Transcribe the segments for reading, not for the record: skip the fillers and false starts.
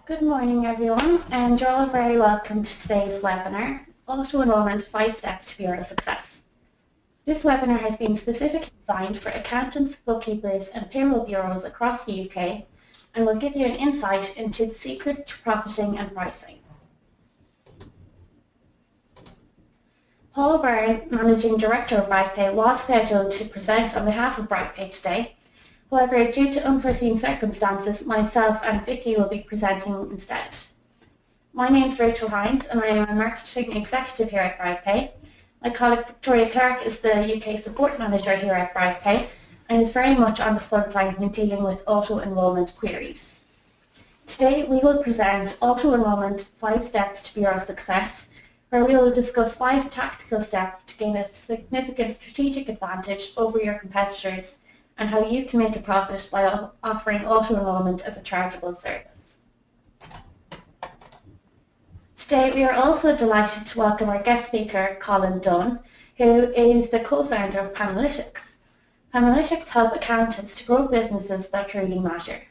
Good morning everyone, and you're all very welcome to today's webinar, Auto Enrolment 5 Steps to Bureau Success. This webinar has been specifically designed for accountants, bookkeepers and payroll bureaus across the UK and will give you an insight into the secrets to profiting and pricing. Paul Byrne, Managing Director of BrightPay, was scheduled to present on behalf of BrightPay today. However, due to unforeseen circumstances, myself and Vicky will be presenting instead. My name is Rachel Hines and I am a Marketing Executive here at BrightPay. My colleague Victoria Clark is the UK Support Manager here at BrightPay and is very much on the front line when dealing with auto enrolment queries. Today we will present Auto Enrolment 5 Steps to Bureau Success, where we will discuss 5 tactical steps to gain a significant strategic advantage over your competitors and how you can make a profit by offering auto-enrolment as a chargeable service. Today we are also delighted to welcome our guest speaker, Colin Dunn, who is the co-founder of Penalties. Penalties help accountants to grow businesses that really matter.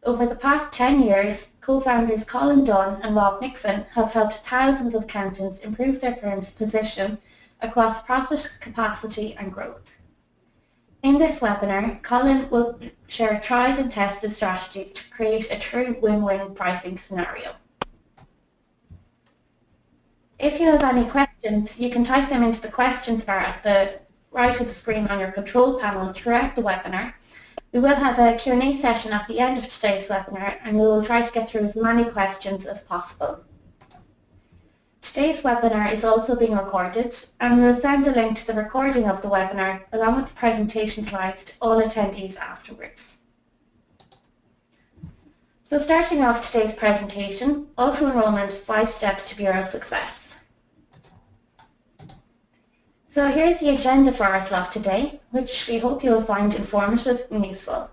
Over the past 10 years, co-founders Colin Dunn and Rob Nixon have helped thousands of accountants improve their firm's position across profit, capacity and growth. In this webinar, Colin will share tried and tested strategies to create a true win-win pricing scenario. If you have any questions, you can type them into the questions bar at the right of the screen on your control panel throughout the webinar. We will have a Q&A session at the end of today's webinar and we will try to get through as many questions as possible. Today's webinar is also being recorded and we'll send a link to the recording of the webinar along with the presentation slides to all attendees afterwards. So starting off today's presentation, Auto Enrolment 5 Steps to Bureau Success. So here's the agenda for our slot today, which we hope you will find informative and useful.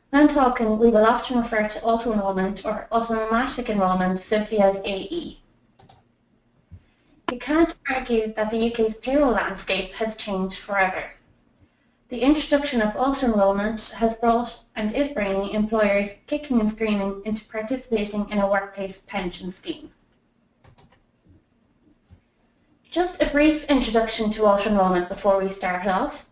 When talking, we will often refer to auto enrolment or automatic enrolment simply as AE. You can't argue that the UK's payroll landscape has changed forever. The introduction of auto-enrolment has brought and is bringing employers kicking and screaming into participating in a workplace pension scheme. Just a brief introduction to auto-enrolment before we start off.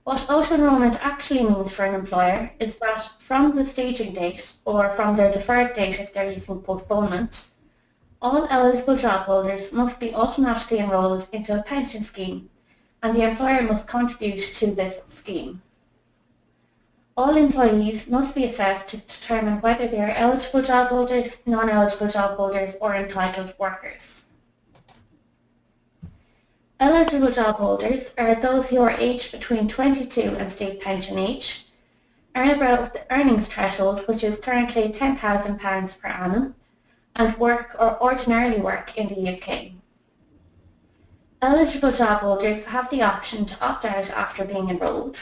What auto-enrolment actually means for an employer is that from the staging date or from their deferred date if they're using postponement, all eligible job holders must be automatically enrolled into a pension scheme and the employer must contribute to this scheme. All employees must be assessed to determine whether they are eligible job holders, non-eligible job holders or entitled workers. Eligible job holders are those who are aged between 22 and state pension age, earn above the earnings threshold which is currently £10,000 per annum, and work or ordinarily work in the UK. Eligible job holders have the option to opt out after being enrolled.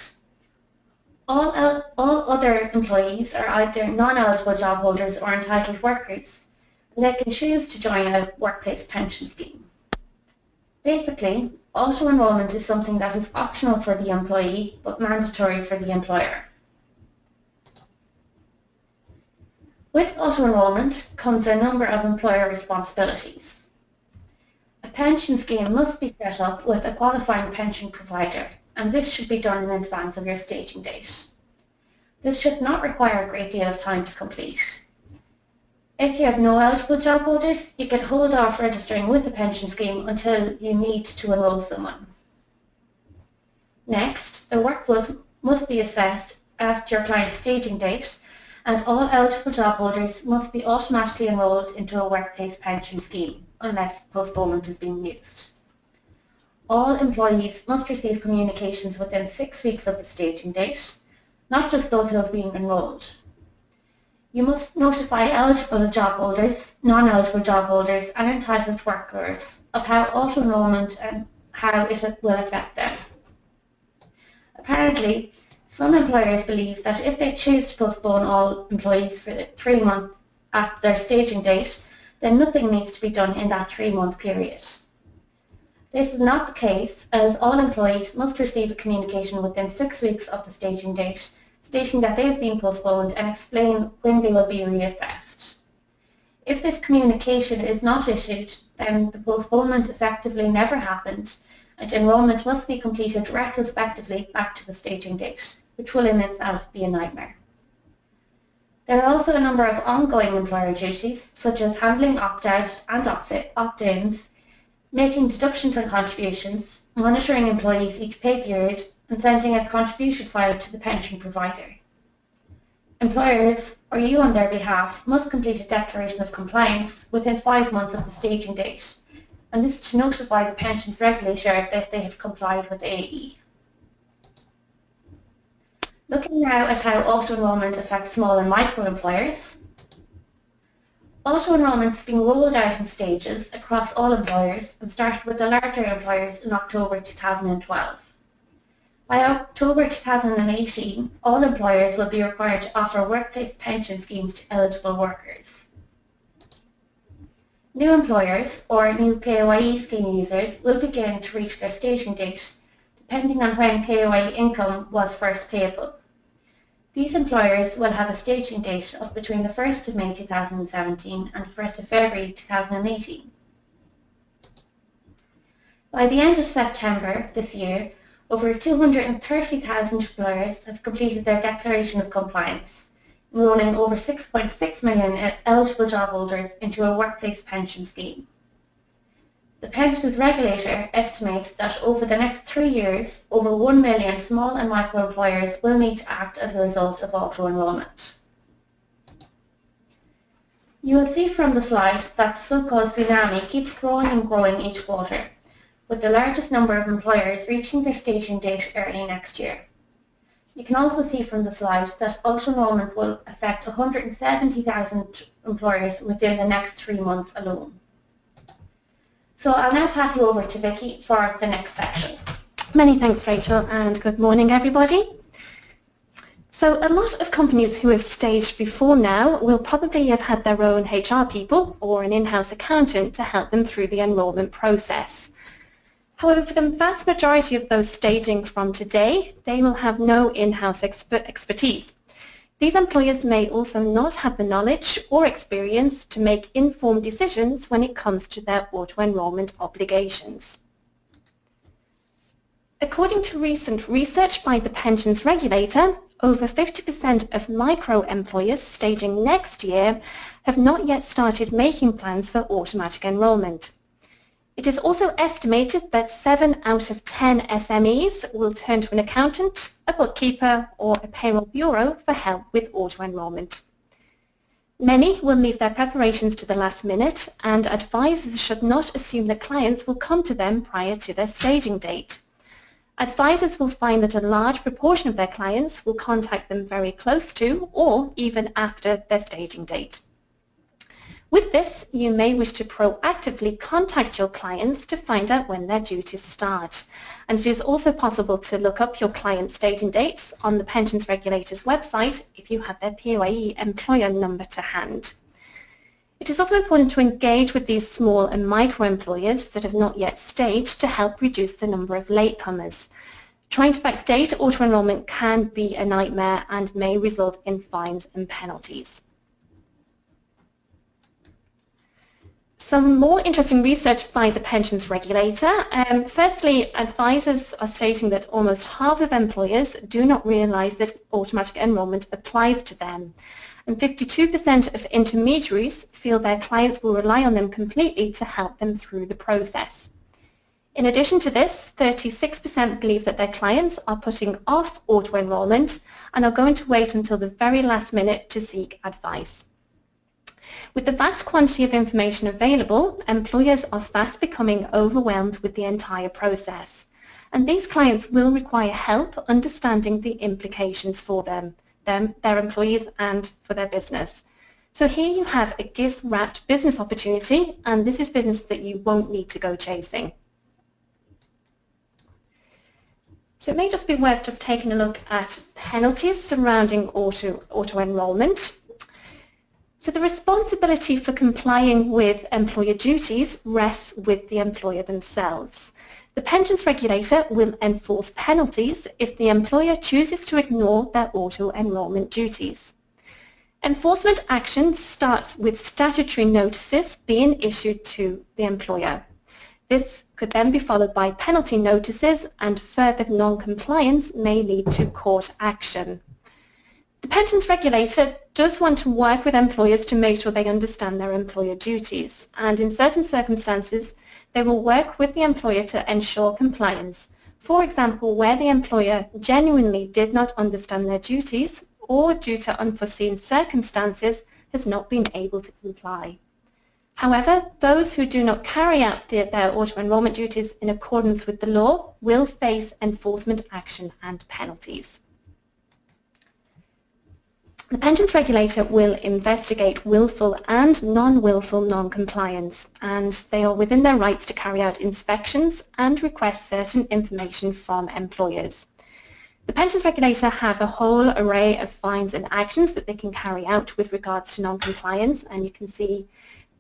All other employees are either non-eligible job holders or entitled workers, and they can choose to join a workplace pension scheme. Basically, auto-enrolment is something that is optional for the employee but mandatory for the employer. With auto-enrolment comes a number of employer responsibilities. A pension scheme must be set up with a qualifying pension provider, and this should be done in advance of your staging date. This should not require a great deal of time to complete. If you have no eligible job holders, you can hold off registering with the pension scheme until you need to enrol someone. Next, the workflows must be assessed at your client's staging date, and all eligible job holders must be automatically enrolled into a workplace pension scheme unless postponement is being used. All employees must receive communications within 6 weeks of the staging date, not just those who have been enrolled. You must notify eligible job holders, non-eligible job holders and entitled workers of how auto-enrolment and how it will affect them. Apparently, some employers believe that if they choose to postpone all employees for 3 months at their staging date, then nothing needs to be done in that 3-month period. This is not the case, as all employees must receive a communication within 6 weeks of the staging date, stating that they have been postponed and explain when they will be reassessed. If this communication is not issued, then the postponement effectively never happened, and enrolment must be completed retrospectively back to the staging date, which will in itself be a nightmare. There are also a number of ongoing employer duties, such as handling opt-out and opt-ins, making deductions and contributions, monitoring employees each pay period, and sending a contribution file to the pension provider. Employers, or you on their behalf, must complete a declaration of compliance within 5 months of the staging date, and this is to notify the Pensions Regulator that they have complied with AE. Looking now at how auto-enrolment affects small and micro employers. Auto-enrolment is being rolled out in stages across all employers and started with the larger employers in October 2012. By October 2018, all employers will be required to offer workplace pension schemes to eligible workers. New employers or new PAYE scheme users will begin to reach their staging date depending on when PAYE income was first payable. These employers will have a staging date of between the 1st of May 2017 and the 1st of February 2018. By the end of September this year, over 230,000 employers have completed their declaration of compliance, enrolling over 6.6 million eligible job holders into a workplace pension scheme. The Pensions Regulator estimates that over the next 3 years, over 1 million small and micro employers will need to act as a result of auto-enrolment. You will see from the slide that the so-called tsunami keeps growing and growing each quarter, with the largest number of employers reaching their staging date early next year. You can also see from the slide that auto-enrolment will affect 170,000 employers within the next 3 months alone. So I'll now pass you over to Vicky for the next section. Many thanks, Rachel, and good morning, everybody. So a lot of companies who have staged before now will probably have had their own HR people or an in-house accountant to help them through the enrolment process. However, for the vast majority of those staging from today, they will have no in-house expertise. These employers may also not have the knowledge or experience to make informed decisions when it comes to their auto-enrolment obligations. According to recent research by the Pensions Regulator, over 50% of micro-employers staging next year have not yet started making plans for automatic enrolment. It is also estimated that 7 out of 10 SMEs will turn to an accountant, a bookkeeper, or a payroll bureau for help with auto-enrolment. Many will leave their preparations to the last minute, and advisors should not assume that clients will come to them prior to their staging date. Advisors will find that a large proportion of their clients will contact them very close to or even after their staging date. With this, you may wish to proactively contact your clients to find out when their duties start. And it is also possible to look up your client's staging dates on the Pensions Regulator's website if you have their PAYE employer number to hand. It is also important to engage with these small and micro employers that have not yet staged to help reduce the number of latecomers. Trying to backdate auto-enrolment can be a nightmare and may result in fines and penalties. Some more interesting research by the Pensions Regulator. Firstly, advisors are stating that almost half of employers do not realise that automatic enrolment applies to them. And 52% of intermediaries feel their clients will rely on them completely to help them through the process. In addition to this, 36% believe that their clients are putting off auto-enrolment and are going to wait until the very last minute to seek advice. With the vast quantity of information available, employers are fast becoming overwhelmed with the entire process. And these clients will require help understanding the implications for them, their employees, and for their business. So here you have a gift-wrapped business opportunity, and this is business that you won't need to go chasing. So it may just be worth just taking a look at penalties surrounding auto-enrolment. So the responsibility for complying with employer duties rests with the employer themselves. The Pensions Regulator will enforce penalties if the employer chooses to ignore their auto-enrolment duties. Enforcement action starts with statutory notices being issued to the employer. This could then be followed by penalty notices, and further non-compliance may lead to court action. The Pensions Regulator does want to work with employers to make sure they understand their employer duties, and in certain circumstances they will work with the employer to ensure compliance. For example, where the employer genuinely did not understand their duties or due to unforeseen circumstances has not been able to comply. However, those who do not carry out their auto-enrolment duties in accordance with the law will face enforcement action and penalties. The Pensions Regulator will investigate willful and non-willful non-compliance, and they are within their rights to carry out inspections and request certain information from employers. The Pensions Regulator have a whole array of fines and actions that they can carry out with regards to non-compliance, and you can see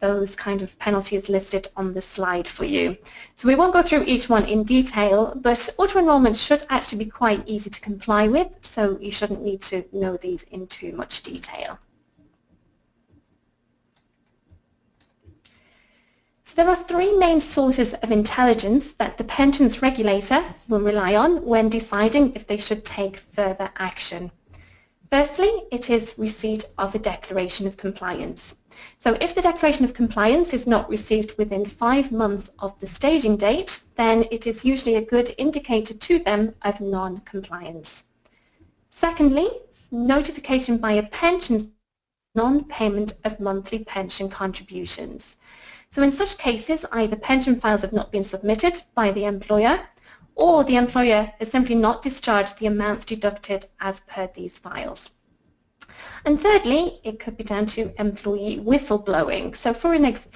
those kind of penalties listed on the slide for you. So we won't go through each one in detail, but auto-enrolment should actually be quite easy to comply with, so you shouldn't need to know these in too much detail. So there are three main sources of intelligence that the Pensions Regulator will rely on when deciding if they should take further action. Firstly, it is receipt of a declaration of compliance. So if the declaration of compliance is not received within 5 months of the staging date, then it is usually a good indicator to them of non-compliance. Secondly, notification by a pension non-payment of monthly pension contributions. So in such cases, either pension files have not been submitted by the employer, or the employer has simply not discharged the amounts deducted as per these files. And thirdly, it could be down to employee whistleblowing. So for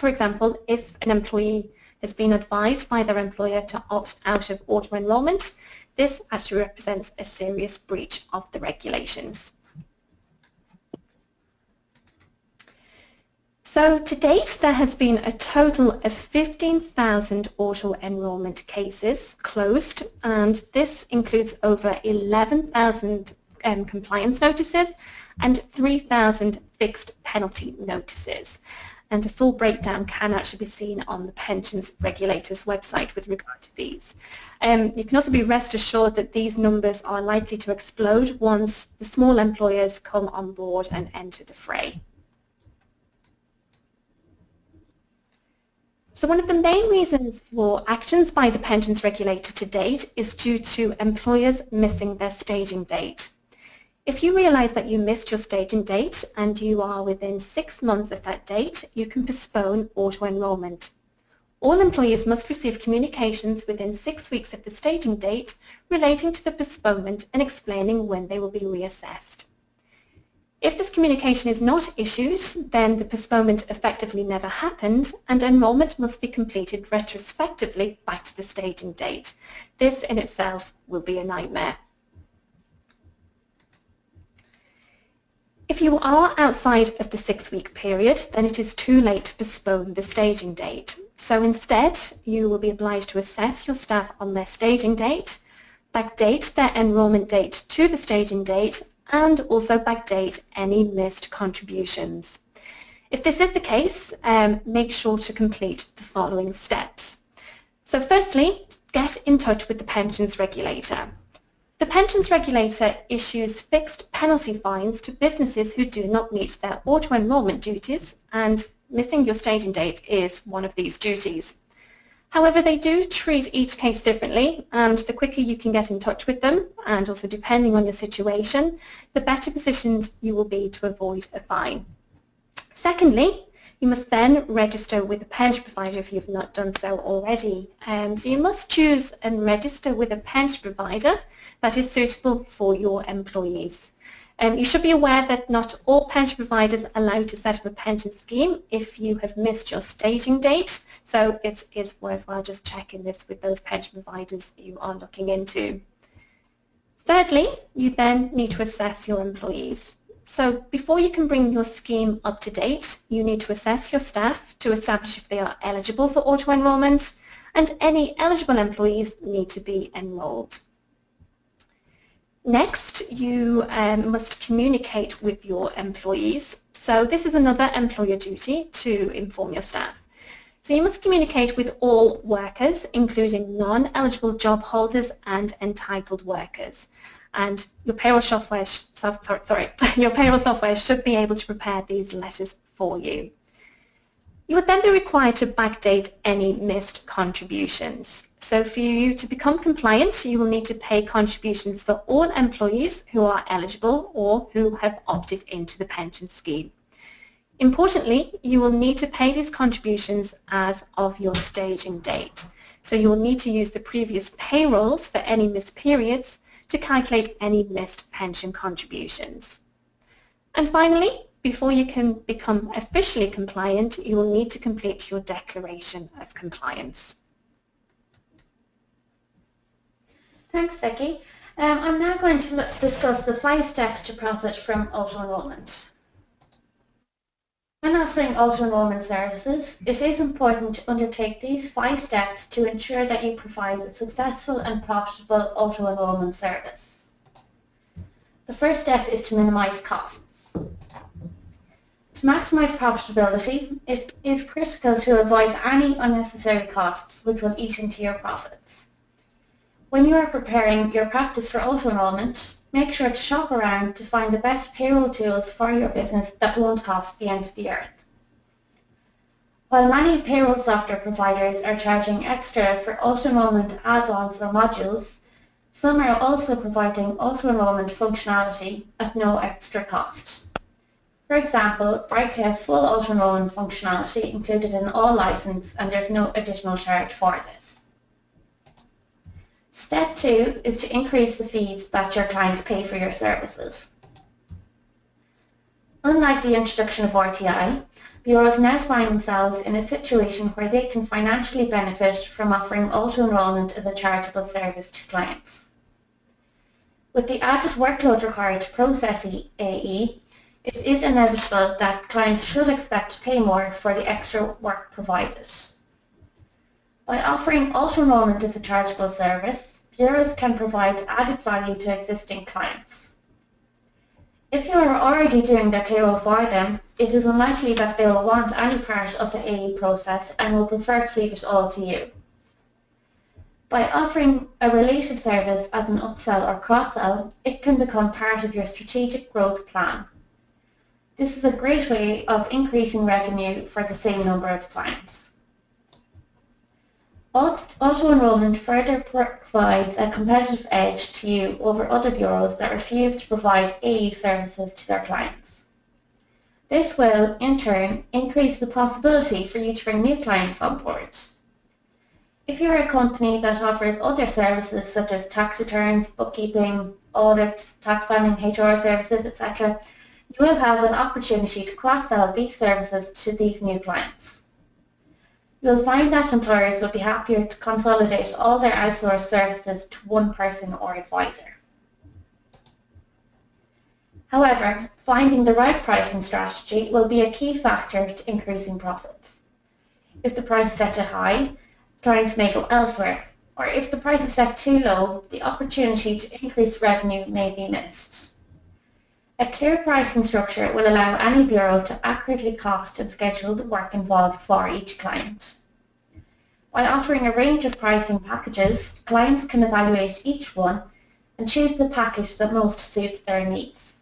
example, if an employee has been advised by their employer to opt out of auto-enrolment, this actually represents a serious breach of the regulations. So to date, there has been a total of 15,000 auto-enrolment cases closed, and this includes over 11,000 compliance notices and 3,000 fixed penalty notices. And a full breakdown can actually be seen on the Pensions Regulator's website with regard to these. You can also be rest assured that these numbers are likely to explode once the small employers come on board and enter the fray. So one of the main reasons for actions by the Pensions Regulator to date is due to employers missing their staging date. If you realise that you missed your staging date and you are within 6 months of that date, you can postpone auto-enrolment. All employees must receive communications within 6 weeks of the staging date relating to the postponement and explaining when they will be reassessed. If this communication is not issued, then the postponement effectively never happened and enrolment must be completed retrospectively back to the staging date. This in itself will be a nightmare. If you are outside of the 6-week period, then it is too late to postpone the staging date. So instead, you will be obliged to assess your staff on their staging date, backdate their enrolment date to the staging date, and also backdate any missed contributions. If this is the case, make sure to complete the following steps. So firstly, get in touch with the Pensions Regulator. The Pensions Regulator issues fixed penalty fines to businesses who do not meet their auto-enrolment duties, and missing your staging date is one of these duties. However, they do treat each case differently, and the quicker you can get in touch with them, and also depending on your situation, the better positioned you will be to avoid a fine. Secondly, you must then register with a pension provider if you've not done so already. So you must choose and register with a pension provider that is suitable for your employees. You should be aware that not all pension providers allow you to set up a pension scheme if you have missed your staging date, so it is worthwhile just checking this with those pension providers you are looking into. Thirdly, you then need to assess your employees. So before you can bring your scheme up to date, you need to assess your staff to establish if they are eligible for auto-enrolment, and any eligible employees need to be enrolled. Next, you must communicate with your employees. So this is another employer duty to inform your staff. So you must communicate with all workers, including non-eligible job holders and entitled workers. And your payroll software, your payroll software should be able to prepare these letters for you. You would then be required to backdate any missed contributions. So for you to become compliant, you will need to pay contributions for all employees who are eligible or who have opted into the pension scheme. Importantly, you will need to pay these contributions as of your staging date. So you will need to use the previous payrolls for any missed periods to calculate any missed pension contributions. And finally, before you can become officially compliant, you will need to complete your declaration of compliance. Thanks, Vicky. I'm now going to discuss the 5 steps to profit from Auto Enrolment. When offering Auto Enrolment services, it is important to undertake these 5 steps to ensure that you provide a successful and profitable Auto Enrolment service. The first step is to minimise costs. To maximise profitability, it is critical to avoid any unnecessary costs which will eat into your profits. When you are preparing your practice for Auto Enrolment, make sure to shop around to find the best payroll tools for your business that won't cost the end of the earth. While many payroll software providers are charging extra for Auto Enrolment add-ons or modules, some are also providing Auto Enrolment functionality at no extra cost. For example, BrightPay has full Auto Enrolment functionality included in all license and there's no additional charge for this. Step 2 is to increase the fees that your clients pay for your services. Unlike the introduction of RTI, bureaus now find themselves in a situation where they can financially benefit from offering Auto Enrolment as a charitable service to clients. With the added workload required to process AE, it is inevitable that clients should expect to pay more for the extra work provided. By offering Auto Enrolment as a chargeable service, bureaus can provide added value to existing clients. If you are already doing their payroll for them, it is unlikely that they will want any part of the AE process and will prefer to leave it all to you. By offering a related service as an upsell or cross-sell, it can become part of your strategic growth plan. This is a great way of increasing revenue for the same number of clients. Auto Enrolment further provides a competitive edge to you over other bureaus that refuse to provide AE services to their clients. This will, in turn, increase the possibility for you to bring new clients on board. If you are a company that offers other services such as tax returns, bookkeeping, audits, tax planning, HR services, etc., you will have an opportunity to cross-sell these services to these new clients. You will find that employers will be happier to consolidate all their outsourced services to one person or advisor. However, finding the right pricing strategy will be a key factor to increasing profits. If the price is set too high, clients may go elsewhere, or if the price is set too low, the opportunity to increase revenue may be missed. A clear pricing structure will allow any bureau to accurately cost and schedule the work involved for each client. By offering a range of pricing packages, clients can evaluate each one and choose the package that most suits their needs.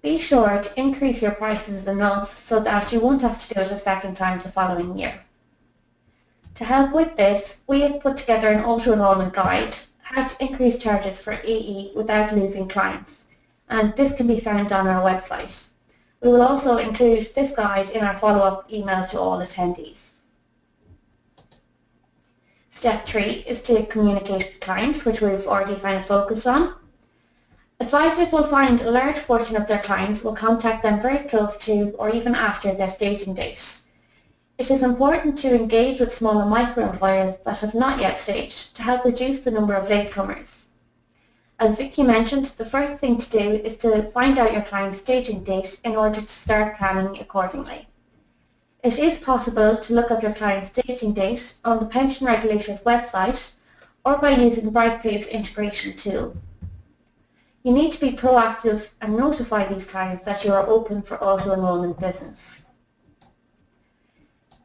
Be sure to increase your prices enough so that you won't have to do it a second time the following year. To help with this, we have put together an Auto Enrolment guide, how to increase charges for AE without losing clients, and this can be found on our website. We will also include this guide in our follow-up email to all attendees. Step 3 is to communicate with clients, which we've already kind of focused on. Advisors will find a large portion of their clients will contact them very close to or even after their staging date. It is important to engage with small and micro employers that have not yet staged to help reduce the number of latecomers. As Vicky mentioned, the first thing to do is to find out your client's staging date in order to start planning accordingly. It is possible to look up your client's staging date on the Pension Regulator's website or by using BrightPay's integration tool. You need to be proactive and notify these clients that you are open for auto-enrolment business.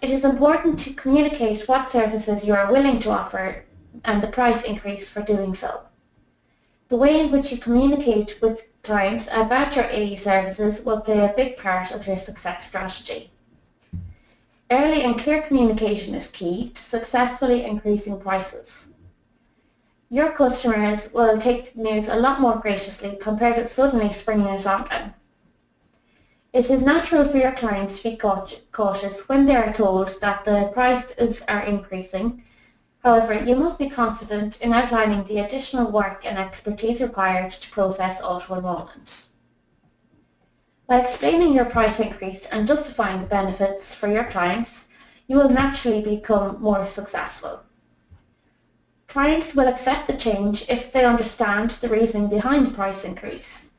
It is important to communicate what services you are willing to offer and the price increase for doing so. The way in which you communicate with clients about your AE services will play a big part of your success strategy. Early and clear communication is key to successfully increasing prices. Your customers will take the news a lot more graciously compared with suddenly springing it on them. It is natural for your clients to be cautious when they are told that the prices are increasing. However, you must be confident in outlining the additional work and expertise required to process auto-enrolment. By explaining your price increase and justifying the benefits for your clients, you will naturally become more successful. Clients will accept the change if they understand the reasoning behind the price increase.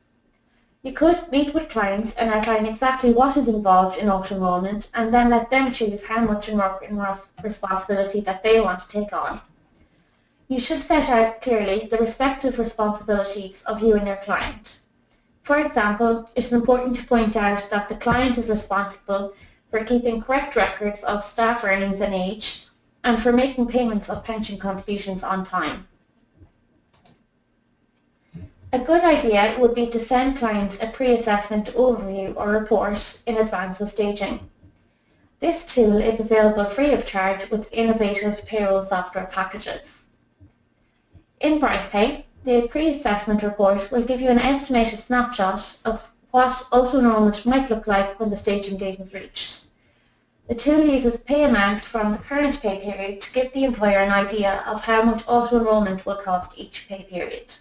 You could meet with clients and outline exactly what is involved in auto-enrolment and then let them choose how much work and responsibility that they want to take on. You should set out clearly the respective responsibilities of you and your client. For example, it is important to point out that the client is responsible for keeping correct records of staff earnings and age and for making payments of pension contributions on time. A good idea would be to send clients a pre-assessment overview or report in advance of staging. This tool is available free of charge with innovative payroll software packages. In BrightPay, the pre-assessment report will give you an estimated snapshot of what auto-enrolment might look like when the staging date is reached. The tool uses pay amounts from the current pay period to give the employer an idea of how much auto-enrolment will cost each pay period.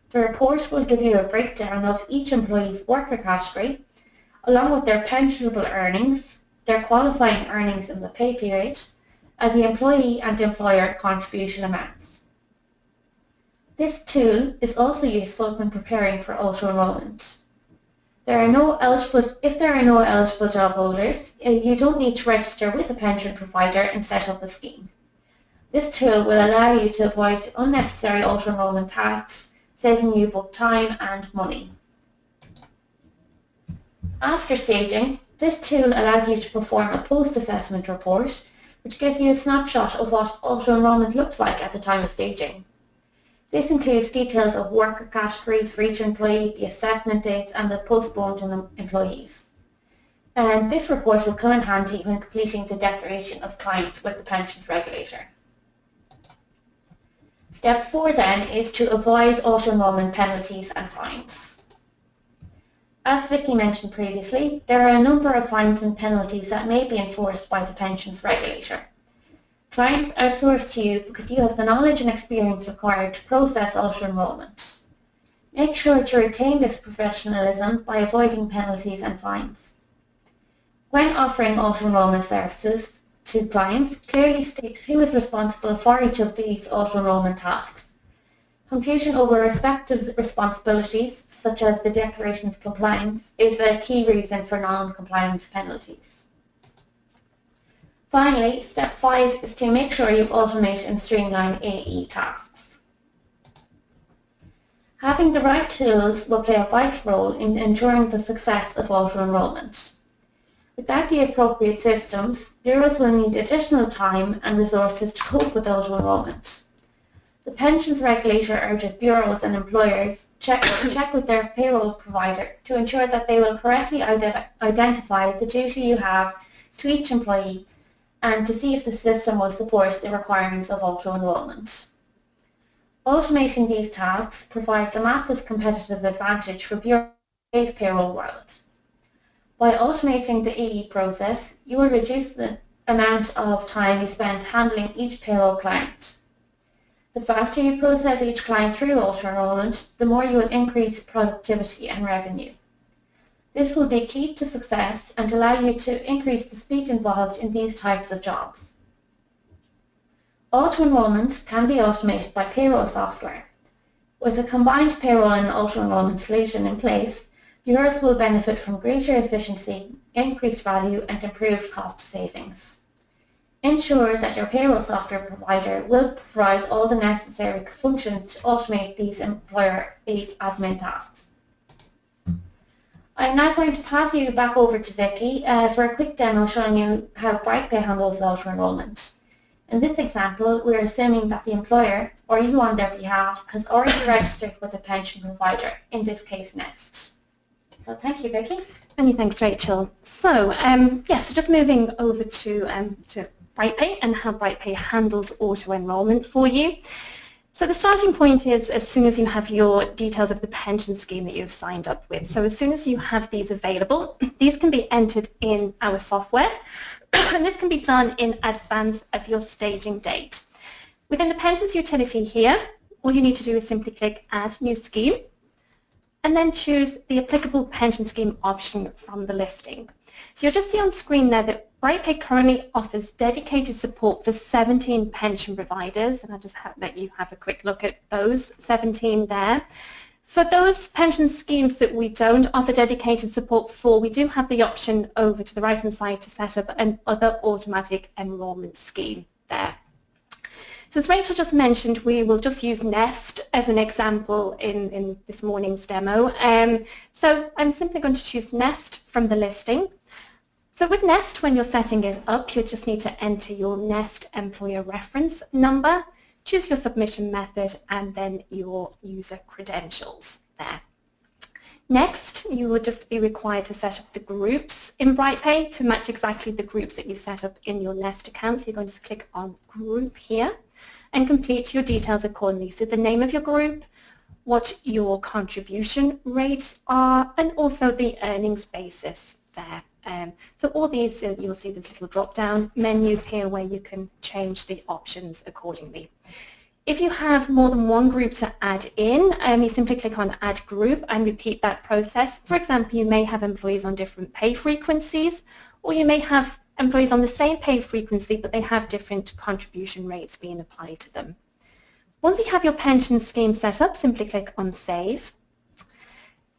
The report will give you a breakdown of each employee's worker category, along with their pensionable earnings, their qualifying earnings in the pay period, and the employee and employer contribution amounts. This tool is also useful when preparing for auto-enrolment. If there are no eligible job holders, you don't need to register with a pension provider and set up a scheme. This tool will allow you to avoid unnecessary auto-enrolment tasks, saving you both time and money. After staging, this tool allows you to perform a post-assessment report, which gives you a snapshot of what auto-enrolment looks like at the time of staging. This includes details of worker categories for each employee, the assessment dates, and the postponed employees. And this report will come in handy when completing the declaration of clients with the Pensions Regulator. Step 4 then is to avoid auto-enrolment penalties and fines. As Vicky mentioned previously, there are a number of fines and penalties that may be enforced by the Pensions Regulator. Clients outsource to you because you have the knowledge and experience required to process auto-enrolment. Make sure to retain this professionalism by avoiding penalties and fines. When offering auto-enrolment services to clients, clearly state who is responsible for each of these auto-enrolment tasks. Confusion over respective responsibilities, such as the declaration of compliance, is a key reason for non-compliance penalties. Finally, step 5 is to make sure you automate and streamline AE tasks. Having the right tools will play a vital role in ensuring the success of auto-enrolment. Without the appropriate systems, bureaus will need additional time and resources to cope with auto-enrolment. The Pensions Regulator urges bureaus and employers check with their payroll provider to ensure that they will correctly identify the duty you have to each employee and to see if the system will support the requirements of auto-enrolment. Automating these tasks provides a massive competitive advantage for bureaus' payroll world. By automating the EE process, you will reduce the amount of time you spend handling each payroll client. The faster you process each client through auto-enrolment, the more you will increase productivity and revenue. This will be key to success and allow you to increase the speed involved in these types of jobs. Auto-enrolment can be automated by payroll software. With a combined payroll and auto-enrolment solution in place, bureaus will benefit from greater efficiency, increased value, and improved cost savings. Ensure that your payroll software provider will provide all the necessary functions to automate these employer admin tasks. I'm now going to pass you back over to Vicky for a quick demo showing you how BrightPay handles auto enrolment. In this example, we're assuming that the employer, or you on their behalf, has already registered with a pension provider, in this case Nest. So thank you, Vicky. Many thanks, Rachel. So so just moving over to BrightPay and how BrightPay handles auto enrolment for you. So the starting point is as soon as you have your details of the pension scheme that you've signed up with. So as soon as you have these available, these can be entered in our software, and this can be done in advance of your staging date. Within the pensions utility here, all you need to do is simply click Add New Scheme, and then choose the applicable pension scheme option from the listing. So you'll just see on screen there that BrightPay currently offers dedicated support for 17 pension providers, and I'll just let you have a quick look at those 17 there. For those pension schemes that we don't offer dedicated support for, we do have the option over to the right-hand side to set up an other automatic enrolment scheme there. So as Rachel just mentioned, we will just use Nest as an example in this morning's demo. So I'm simply going to choose Nest from the listing. So with Nest, when you're setting it up, you just need to enter your Nest employer reference number, choose your submission method, and then your user credentials there. Next, you will just be required to set up the groups in BrightPay to match exactly the groups that you set up in your Nest account. So you're going to click on Group here and complete your details accordingly. So the name of your group, what your contribution rates are, and also the earnings basis there. So all these, you'll see this little drop-down menus here where you can change the options accordingly. If you have more than one group to add in, you simply click on Add Group and repeat that process. For example, you may have employees on different pay frequencies, or you may have employees on the same pay frequency, but they have different contribution rates being applied to them. Once you have your pension scheme set up, simply click on Save.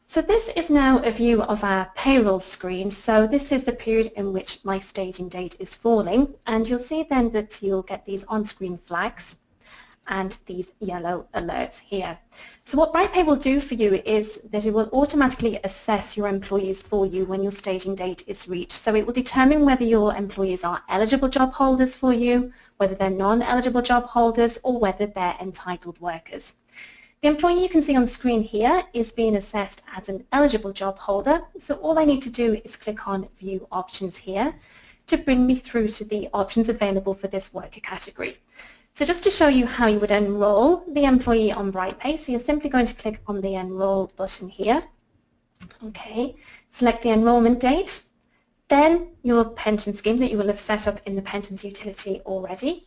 So this is now a view of our payroll screen. So this is the period in which my staging date is falling, and you'll see then that you'll get these on-screen flags and these yellow alerts here. So what BrightPay will do for you is that it will automatically assess your employees for you when your staging date is reached. So it will determine whether your employees are eligible job holders for you, whether they're non-eligible job holders, or whether they're entitled workers. The employee you can see on screen here is being assessed as an eligible job holder. So all I need to do is click on View Options here to bring me through to the options available for this worker category. So just to show you how you would enroll the employee on BrightPay, so you're simply going to click on the Enroll button here. Okay, select the enrollment date, then your pension scheme that you will have set up in the pensions utility already.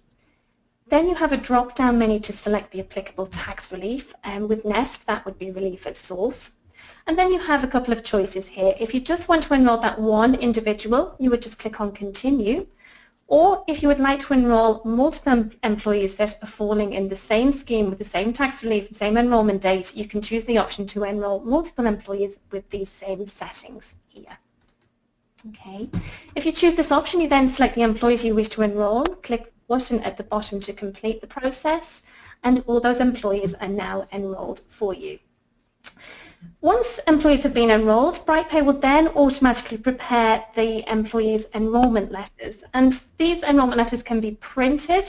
Then you have a drop-down menu to select the applicable tax relief, and with Nest that would be relief at source. And then you have a couple of choices here. If you just want to enroll that one individual, you would just click on Continue. Or if you would like to enroll multiple employees that are falling in the same scheme with the same tax relief and same enrollment date, you can choose the option to enroll multiple employees with these same settings here. Okay. If you choose this option, you then select the employees you wish to enroll, click the button at the bottom to complete the process, and all those employees are now enrolled for you. Once employees have been enrolled, BrightPay will then automatically prepare the employees' enrollment letters. And these enrollment letters can be printed,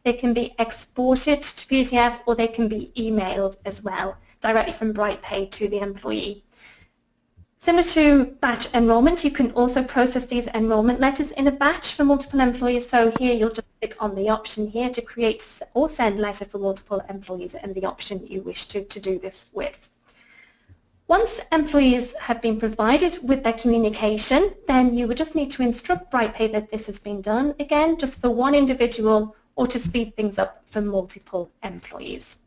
they can be exported to PDF, or they can be emailed as well, directly from BrightPay to the employee. Similar to batch enrollment, you can also process these enrollment letters in a batch for multiple employees. So here you'll just click on the option here to create or send letter for multiple employees and the option you wish to do this with. Once employees have been provided with their communication, then you would just need to instruct BrightPay that this has been done, again, just for one individual or to speed things up for multiple employees.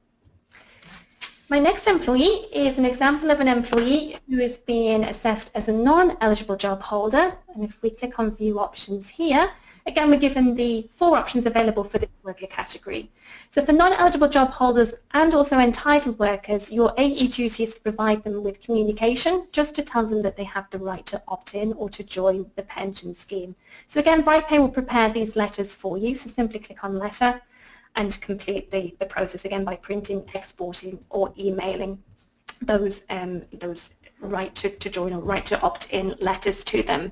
My next employee is an example of an employee who is being assessed as a non-eligible job holder. And if we click on View Options here, again, we're given the 4 options available for this worker category. So for non-eligible job holders and also entitled workers, your AE duty is to provide them with communication just to tell them that they have the right to opt in or to join the pension scheme. So again, BrightPay will prepare these letters for you. So simply click on Letter and complete the process again by printing, exporting or emailing those right to join or right to opt in letters to them.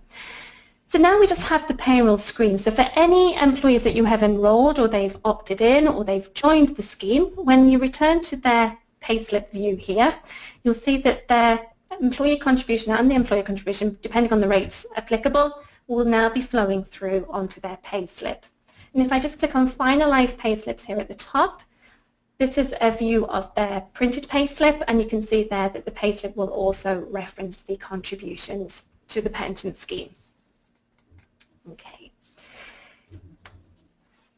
So now we just have the payroll screen. So for any employees that you have enrolled or they've opted in or they've joined the scheme, when you return to their payslip view here, you'll see that their employee contribution and the employer contribution, depending on the rates applicable, will now be flowing through onto their payslip. And if I just click on Finalize Payslips here at the top, this is a view of their printed payslip, and you can see there that the payslip will also reference the contributions to the pension scheme. Okay.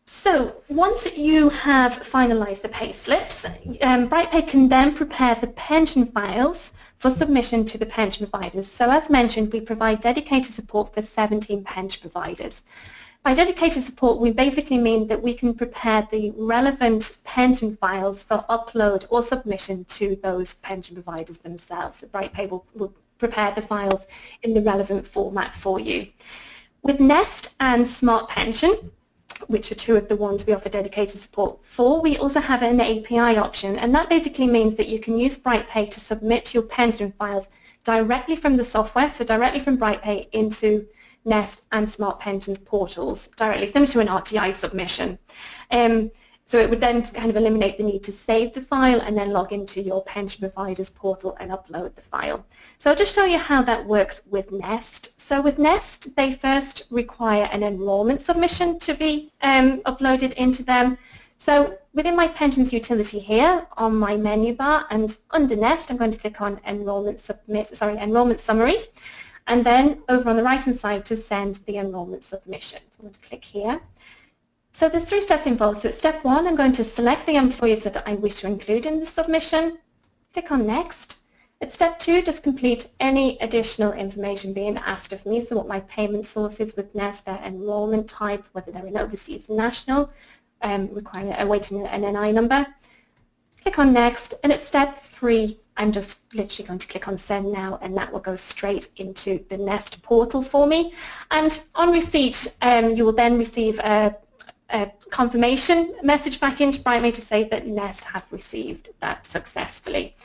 So once you have finalized the payslips, BrightPay can then prepare the pension files for submission to the pension providers. So as mentioned, we provide dedicated support for 17 pension providers. By dedicated support, we basically mean that we can prepare the relevant pension files for upload or submission to those pension providers themselves. So BrightPay will prepare the files in the relevant format for you. With Nest and Smart Pension, which are 2 of the ones we offer dedicated support for, we also have an API option, and that basically means that you can use BrightPay to submit your pension files directly from the software, so directly from BrightPay into Nest and Smart Pensions portals, directly similar to an RTI submission. So it would then kind of eliminate the need to save the file and then log into your pension provider's portal and upload the file. So I'll just show you how that works with Nest. So with Nest, they first require an enrolment submission to be uploaded into them. So within my pensions utility here on my menu bar and under Nest, I'm going to click on Enrolment Summary, and then over on the right-hand side to send the enrolment submission. So I'm going to click here. So there's 3 steps involved. So at step 1, I'm going to select the employees that I wish to include in the submission, click on Next. At step 2, just complete any additional information being asked of me, so what my payment source is with Nest, their enrolment type, whether they're an overseas national, requiring awaiting an NI number. Click on Next, and at step 3, I'm just literally going to click on Send Now, and that will go straight into the Nest portal for me. And on receipt, you will then receive a confirmation message back into BrightPay to say that Nest have received that successfully.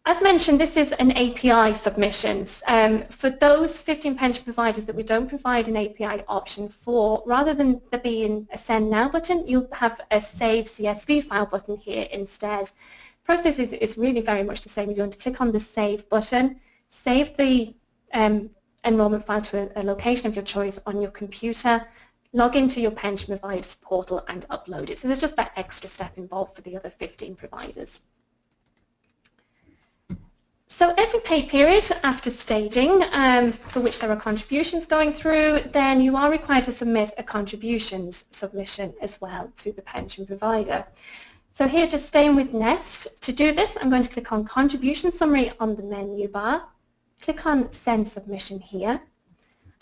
As mentioned, this is an API submission. For those 15 pension providers that we don't provide an API option for, rather than there being a Send Now button, you'll have a Save CSV file button here instead. The process is really very much the same. You're going to click on the Save button, save the enrolment file to a location of your choice on your computer, log into your pension provider's portal and upload it. So there's just that extra step involved for the other 15 providers. So every pay period after staging, for which there are contributions going through, then you are required to submit a contributions submission as well to the pension provider. So here, just staying with Nest, to do this, I'm going to click on Contribution Summary on the menu bar, click on Send Submission here,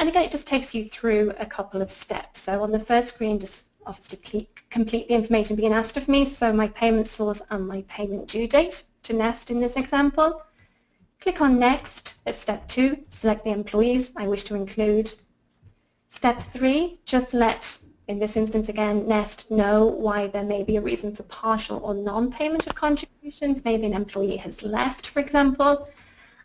and again, it just takes you through a couple of steps. So on the first screen, just obviously complete the information being asked of me, so my payment source and my payment due date to Nest in this example. Click on Next at step 2, select the employees I wish to include. Step 3, just let, in this instance again, Nest know why there may be a reason for partial or non-payment of contributions. Maybe an employee has left, for example.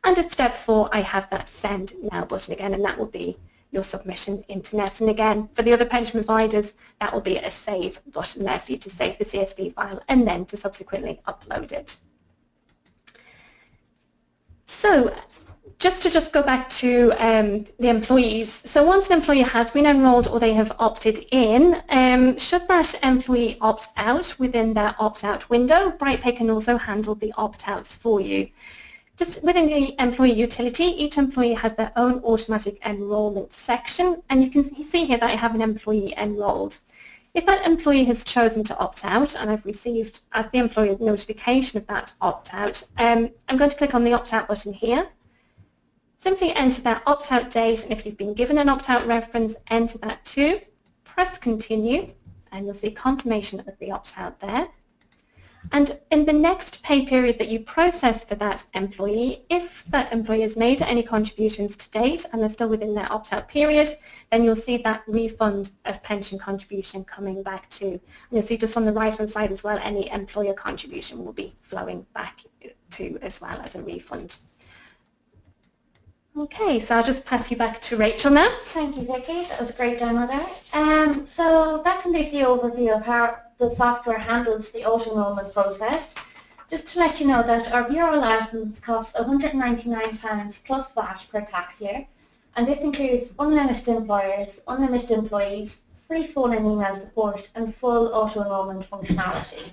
And at step 4, I have that Send Now button again, and that will be your submission into Nest. And again, for the other pension providers, that will be a Save button there for you to save the CSV file and then to subsequently upload it. So just to go back to the employees, so once an employee has been enrolled or they have opted in, should that employee opt out within their opt-out window, BrightPay can also handle the opt-outs for you. Just within the employee utility, each employee has their own automatic enrollment section, and you can see here that I have an employee enrolled. If that employee has chosen to opt out, and I've received, as the employer, notification of that opt-out, I'm going to click on the opt-out button here. Simply enter that opt-out date, and if you've been given an opt-out reference, enter that too. Press continue, and you'll see confirmation of the opt-out there. And in the next pay period that you process for that employee, if that employee has made any contributions to date and they're still within their opt-out period, then you'll see that refund of pension contribution coming back too. And you'll see just on the right-hand side as well, any employer contribution will be flowing back to as well as a refund. Okay, so I'll just pass you back to Rachel now. Thank you, Vicky. That was a great demo there. So that completes the overview of how the software handles the auto enrolment process. Just to let you know that our bureau license costs £199 plus VAT per tax year, and this includes unlimited employers, unlimited employees, free phone and email support, and full auto enrolment functionality.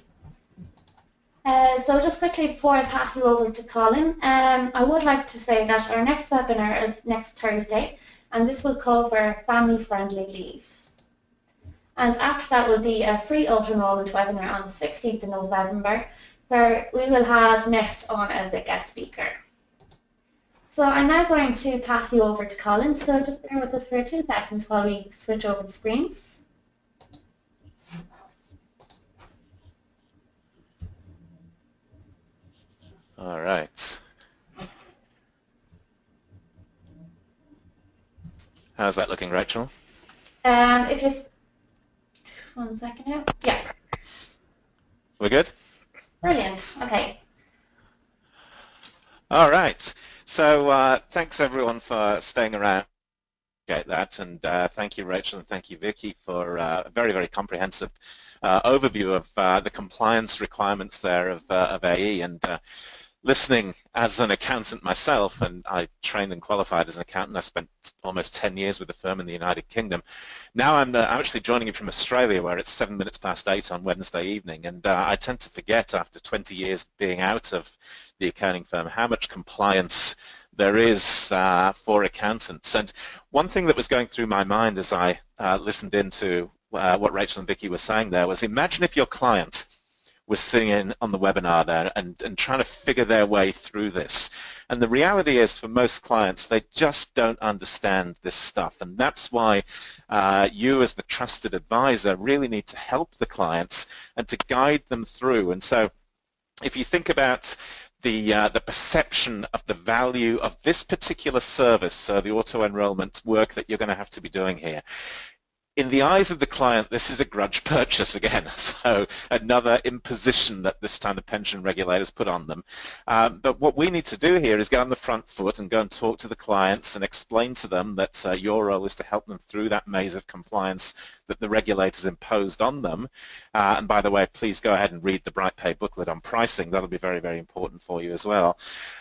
So just quickly before I pass you over to Colin, I would like to say that our next webinar is next Thursday, and this will cover family-friendly leave. And after that will be a free auto enrolment webinar on the 16th of November, where we will have Nest on as a guest speaker. So I'm now going to pass you over to Colin, so just bear with us for 2 seconds while we switch over the screens. All right. How's that looking, Rachel? If just 1 second now. Yeah, perfect. We're good? Brilliant. Okay. All right. So thanks everyone for staying around. Get that, and thank you, Rachel, and thank you, Vicky, for a very, very comprehensive overview of the compliance requirements there of AE. And listening as an accountant myself, and I trained and qualified as an accountant. I spent almost 10 years with a firm in the United Kingdom. Now I'm actually joining you from Australia, where it's 7 minutes past 8 on Wednesday evening, and I tend to forget after 20 years being out of the accounting firm how much compliance there is for accountants. And one thing that was going through my mind as I listened into what Rachel and Vicky were saying there was, imagine if your client was sitting in on the webinar there and trying to figure their way through this. And the reality is, for most clients, they just don't understand this stuff. And that's why you as the trusted advisor really need to help the clients and to guide them through. And so if you think about the perception of the value of this particular service, so the auto enrollment work that you're going to have to be doing here, in the eyes of the client, this is a grudge purchase again, so another imposition that this time the pension regulators put on them. But what we need to do here is get on the front foot and go and talk to the clients and explain to them that your role is to help them through that maze of compliance that the regulators imposed on them. And by the way, please go ahead and read the BrightPay booklet on pricing. That'll be very, very important for you as well.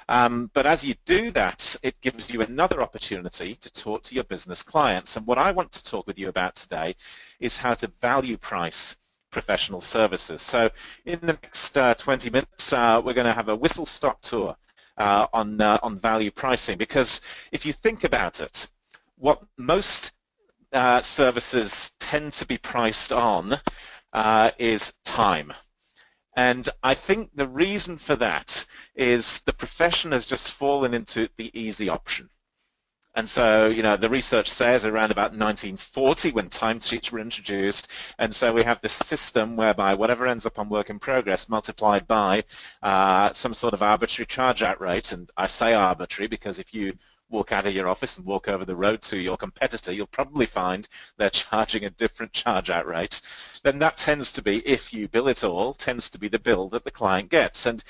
But as you do that, it gives you another opportunity to talk to your business clients. And what I want to talk with you about today is how to value price professional services. So in the next 20 minutes, we're going to have a whistle-stop tour on value pricing, because if you think about it, what most services tend to be priced on is time. And I think the reason for that is the profession has just fallen into the easy option. And so, you know, the research says around about 1940 when timesheets were introduced, and so we have this system whereby whatever ends up on work in progress multiplied by some sort of arbitrary charge-out rate. And I say arbitrary because if you walk out of your office and walk over the road to your competitor, you'll probably find they're charging a different charge-out rate. Then that tends to be, if you bill it all, tends to be the bill that the client gets. And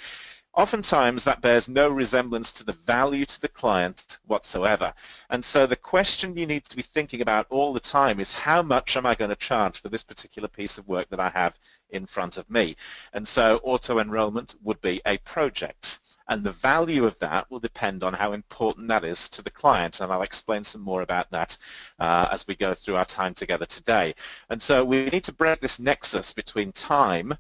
oftentimes that bears no resemblance to the value to the client whatsoever. And so the question you need to be thinking about all the time is, how much am I going to charge for this particular piece of work that I have in front of me? And so auto enrollment would be a project. And the value of that will depend on how important that is to the client. And I'll explain some more about that as we go through our time together today. And so we need to break this nexus between time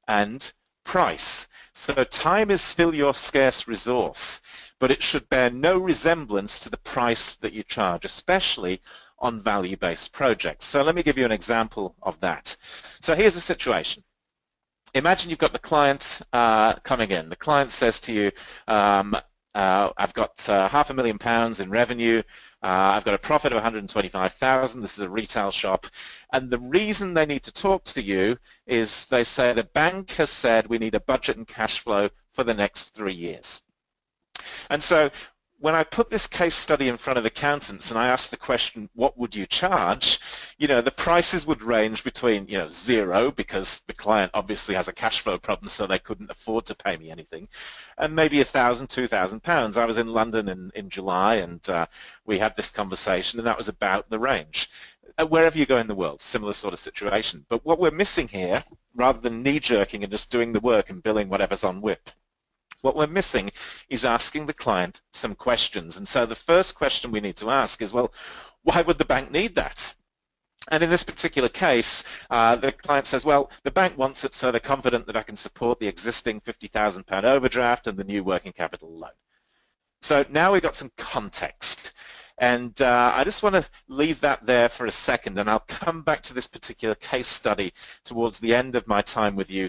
and price. So time is still your scarce resource, but it should bear no resemblance to the price that you charge, especially on value-based projects. So let me give you an example of that. So here's the situation. Imagine you've got the client coming in. The client says to you, I've got £500,000 in revenue, I've got a profit of 125,000, this is a retail shop, and the reason they need to talk to you is they say the bank has said we need a budget and cash flow for the next 3 years. And so when I put this case study in front of accountants and I asked the question, what would you charge? You know, the prices would range between, you know, zero, because the client obviously has a cash flow problem, so they couldn't afford to pay me anything, and maybe £1,000, £2,000. I was in London in July, and we had this conversation, and that was about the range. Wherever you go in the world, similar sort of situation. But what we're missing here, rather than knee-jerking and just doing the work and billing whatever's on WIP, what we're missing is asking the client some questions. And so the first question we need to ask is, well, why would the bank need that? And in this particular case, the client says, well, the bank wants it so they're confident that I can support the existing £50,000 overdraft and the new working capital loan. So now we've got some context. And I just want to leave that there for a second, and I'll come back to this particular case study towards the end of my time with you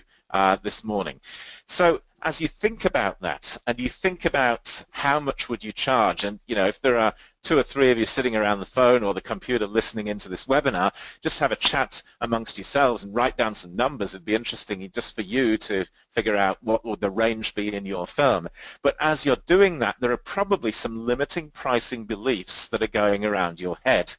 this morning. So as you think about that, and you think about how much would you charge, and you know, if there are 2 or 3 of you sitting around the phone or the computer listening into this webinar, just have a chat amongst yourselves and write down some numbers. It'd be interesting just for you to figure out what would the range be in your firm. But as you're doing that, there are probably some limiting pricing beliefs that are going around your head.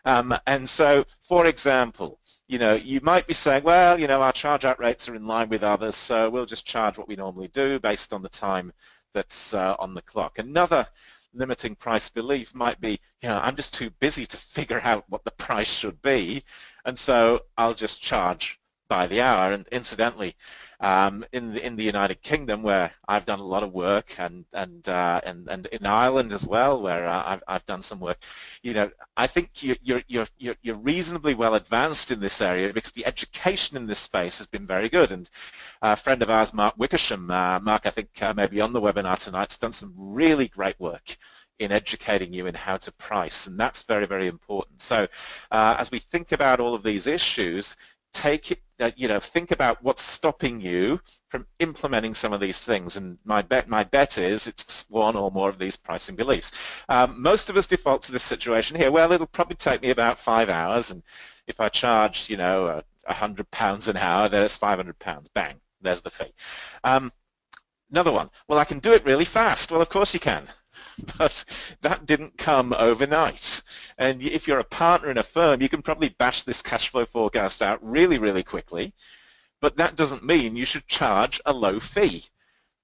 And so, for example, you know, you might be saying, well, you know, our charge-out rates are in line with others, so we'll just charge what we normally do based on the time that's on the clock. Another limiting price belief might be, you know, I'm just too busy to figure out what the price should be, and so I'll just charge by the hour. And incidentally, in the United Kingdom, where I've done a lot of work, and in Ireland as well, where I've done some work, you know, I think you're reasonably well advanced in this area because the education in this space has been very good. And a friend of ours, Mark Wickersham, Mark, I think maybe on the webinar tonight, has done some really great work in educating you in how to price, and that's very, very important. So as we think about all of these issues, take it, you know, think about what's stopping you from implementing some of these things, and my bet is it's one or more of these pricing beliefs. Most of us default to this situation here. Well, it'll probably take me about 5 hours, and if I charge, you know, £100 an hour, there's £500. Bang, there's the fee. Another one. Well, I can do it really fast. Well, of course you can. But that didn't come overnight. And if you're a partner in a firm, you can probably bash this cash flow forecast out really, really quickly. But that doesn't mean you should charge a low fee,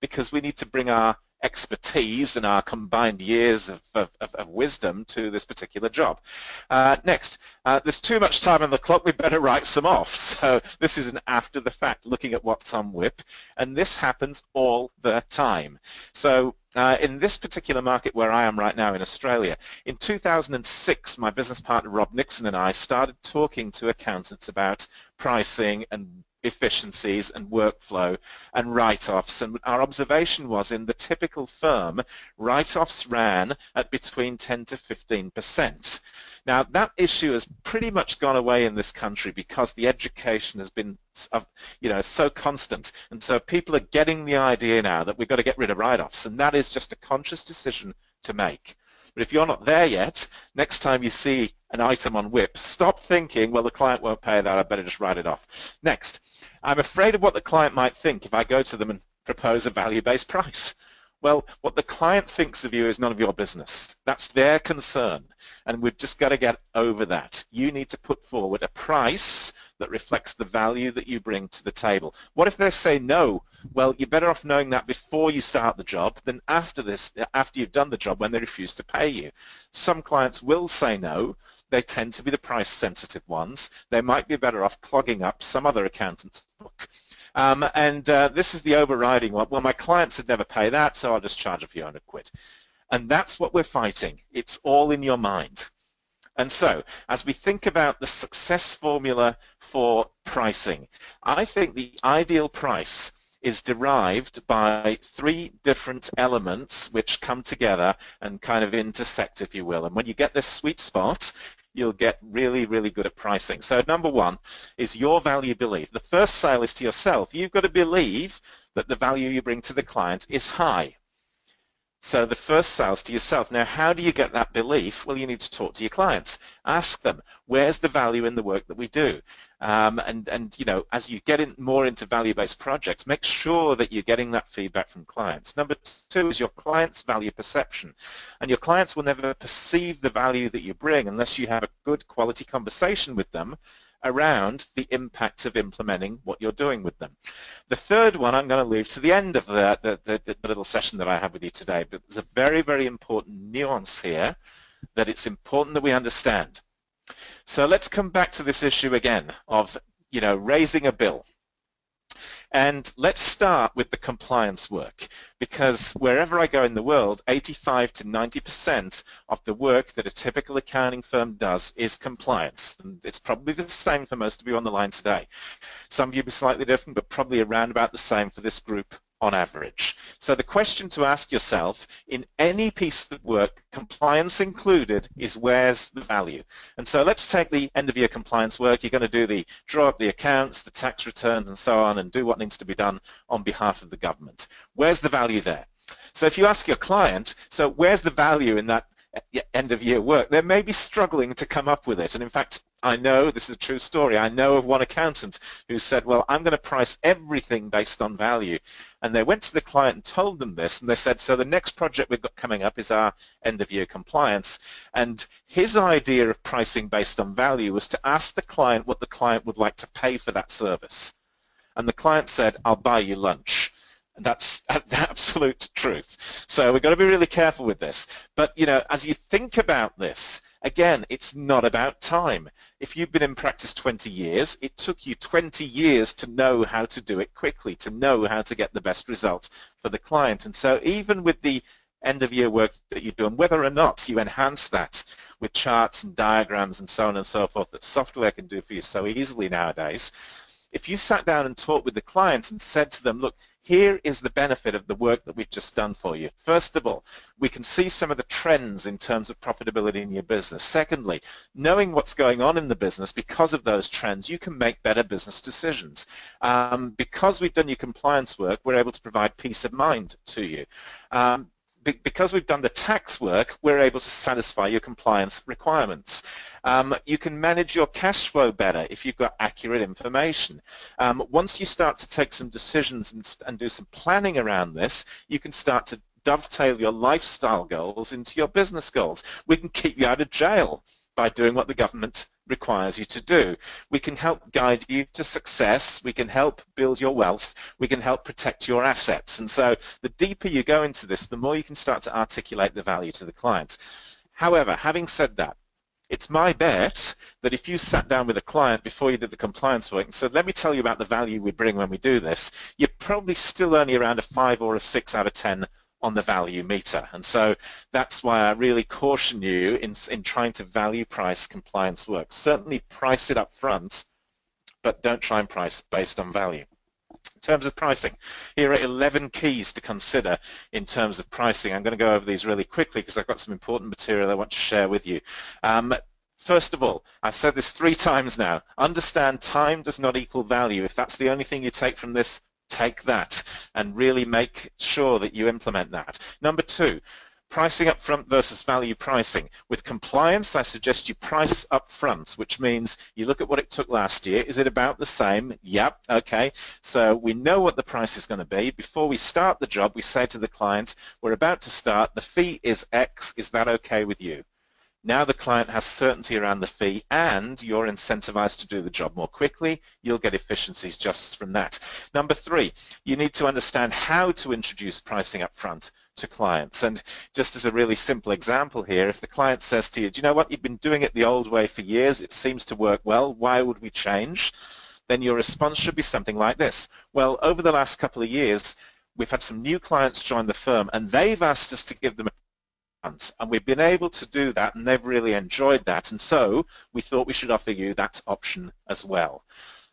because we need to bring our expertise and our combined years of wisdom to this particular job. Next, there's too much time on the clock, we better write some off. So this is an after the fact, looking at what's on WIP, and this happens all the time. So in this particular market where I am right now in Australia, in 2006, my business partner Rob Nixon and I started talking to accountants about pricing and efficiencies and workflow and write-offs, and our observation was in the typical firm, write-offs ran at between 10 to 15%. Now that issue has pretty much gone away in this country because the education has been, you know, so constant, and so people are getting the idea now that we've got to get rid of write-offs, and that is just a conscious decision to make. But if you're not there yet, next time you see an item on WIP, stop thinking, well, the client won't pay that, I better just write it off. Next, I'm afraid of what the client might think if I go to them and propose a value-based price. Well, what the client thinks of you is none of your business. That's their concern, and we've just got to get over that. You need to put forward a price that reflects the value that you bring to the table. What if they say no? Well, you're better off knowing that before you start the job than after you've done the job, when they refuse to pay you. Some clients will say no. They tend to be the price-sensitive ones. They might be better off clogging up some other accountant's book. This is the overriding one. Well, my clients would never pay that, so I'll just charge a few £100. And that's what we're fighting. It's all in your mind. And so, as we think about the success formula for pricing, I think the ideal price is derived by 3 different elements which come together and kind of intersect, if you will. And when you get this sweet spot, you'll get really, really good at pricing. So number one is your value belief. The first sale is to yourself. You've got to believe that the value you bring to the client is high. So the first sale's to yourself. Now, how do you get that belief? Well, you need to talk to your clients. Ask them, where's the value in the work that we do? And you know, as you get more into value-based projects, make sure that you're getting that feedback from clients. Number two is your client's value perception. And your clients will never perceive the value that you bring unless you have a good quality conversation with them around the impacts of implementing what you're doing with them. The third one I'm going to leave to the end of the little session that I have with you today, but there's a very, very important nuance here that it's important that we understand. So let's come back to this issue again of, you know, raising a bill. And let's start with the compliance work, because wherever I go in the world, 85 to 90% of the work that a typical accounting firm does is compliance. And it's probably the same for most of you on the line today. Some of you will be slightly different, but probably around about the same for this group on average. So the question to ask yourself in any piece of work, compliance included, is where's the value? And so let's take the end of year compliance work. You're going to draw up the accounts, the tax returns and so on, and do what needs to be done on behalf of the government. Where's the value there? So if you ask your client, so where's the value in that end of year work, they may be struggling to come up with it. And in fact, I know, this is a true story, I know of one accountant who said, well, I'm going to price everything based on value. And they went to the client and told them this, and they said, so the next project we've got coming up is our end-of-year compliance. And his idea of pricing based on value was to ask the client what the client would like to pay for that service. And the client said, I'll buy you lunch. And that's the absolute truth. So we've got to be really careful with this. But, you know, as you think about this, again, it's not about time. If you've been in practice 20 years, it took you 20 years to know how to do it quickly, to know how to get the best results for the client. And so even with the end-of-year work that you do, and whether or not you enhance that with charts and diagrams and so on and so forth that software can do for you so easily nowadays, if you sat down and talked with the clients and said to them, look, here is the benefit of the work that we've just done for you. First of all, we can see some of the trends in terms of profitability in your business. Secondly, knowing what's going on in the business, because of those trends, you can make better business decisions. Because we've done your compliance work, we're able to provide peace of mind to you. Because we've done the tax work, we're able to satisfy your compliance requirements. You can manage your cash flow better if you've got accurate information. Once you start to take some decisions and do some planning around this, you can start to dovetail your lifestyle goals into your business goals. We can keep you out of jail by doing what the government requires you to do. We can help guide you to success. We can help build your wealth. We can help protect your assets. And so the deeper you go into this, the more you can start to articulate the value to the client. However, having said that, it's my bet that if you sat down with a client before you did the compliance work and said, let me tell you about the value we bring when we do this, you're probably still only around a 5 or a 6 out of 10 on the value meter. And so that's why I really caution you in trying to value price compliance work. Certainly price it up front, but don't try and price based on value. In terms of pricing, here are 11 keys to consider in terms of pricing. I'm going to go over these really quickly because I've got some important material I want to share with you. First of all, I've said this 3 times now, understand time does not equal value. If that's the only thing you take from this, take that and really make sure that you implement that. Number 2, pricing up front versus value pricing. With compliance, I suggest you price up front, which means you look at what it took last year. Is it about the same? Yep. Okay. So we know what the price is going to be. Before we start the job, we say to the client, we're about to start. The fee is X. Is that okay with you? Now the client has certainty around the fee and you're incentivized to do the job more quickly. You'll get efficiencies just from that. Number 3, you need to understand how to introduce pricing up front to clients. And just as a really simple example here, if the client says to you, do you know what, you've been doing it the old way for years, it seems to work well, why would we change? Then your response should be something like this. Well, over the last couple of years, we've had some new clients join the firm and they've asked us to give them and we've been able to do that and they've really enjoyed that, and so we thought we should offer you that option as well.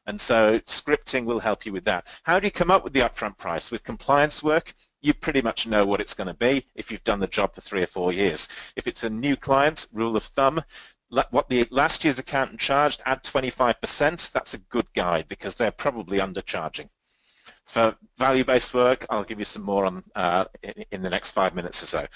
And so scripting will help you with that. How do you come up with the upfront price? With compliance work, you pretty much know what it's going to be if you've done the job for 3 or 4 years. If it's a new client, rule of thumb, what the last year's accountant charged, add 25%, that's a good guide because they're probably undercharging. For value-based work, I'll give you some more on in the next 5 minutes or so.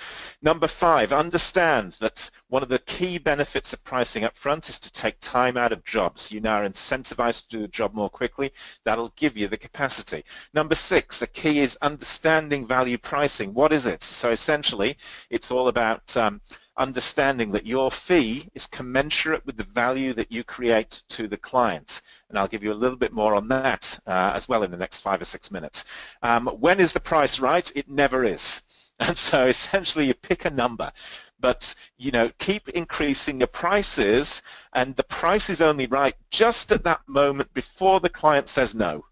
Number 5, understand that one of the key benefits of pricing up front is to take time out of jobs. You now are incentivized to do the job more quickly. That'll give you the capacity. Number 6, the key is understanding value pricing. What is it? So essentially, it's all about understanding that your fee is commensurate with the value that you create to the client. And I'll give you a little bit more on that as well in the next 5 or 6 minutes. When is the price right? It never is. And so essentially you pick a number. But, you know, keep increasing your prices, and the price is only right just at that moment before the client says no.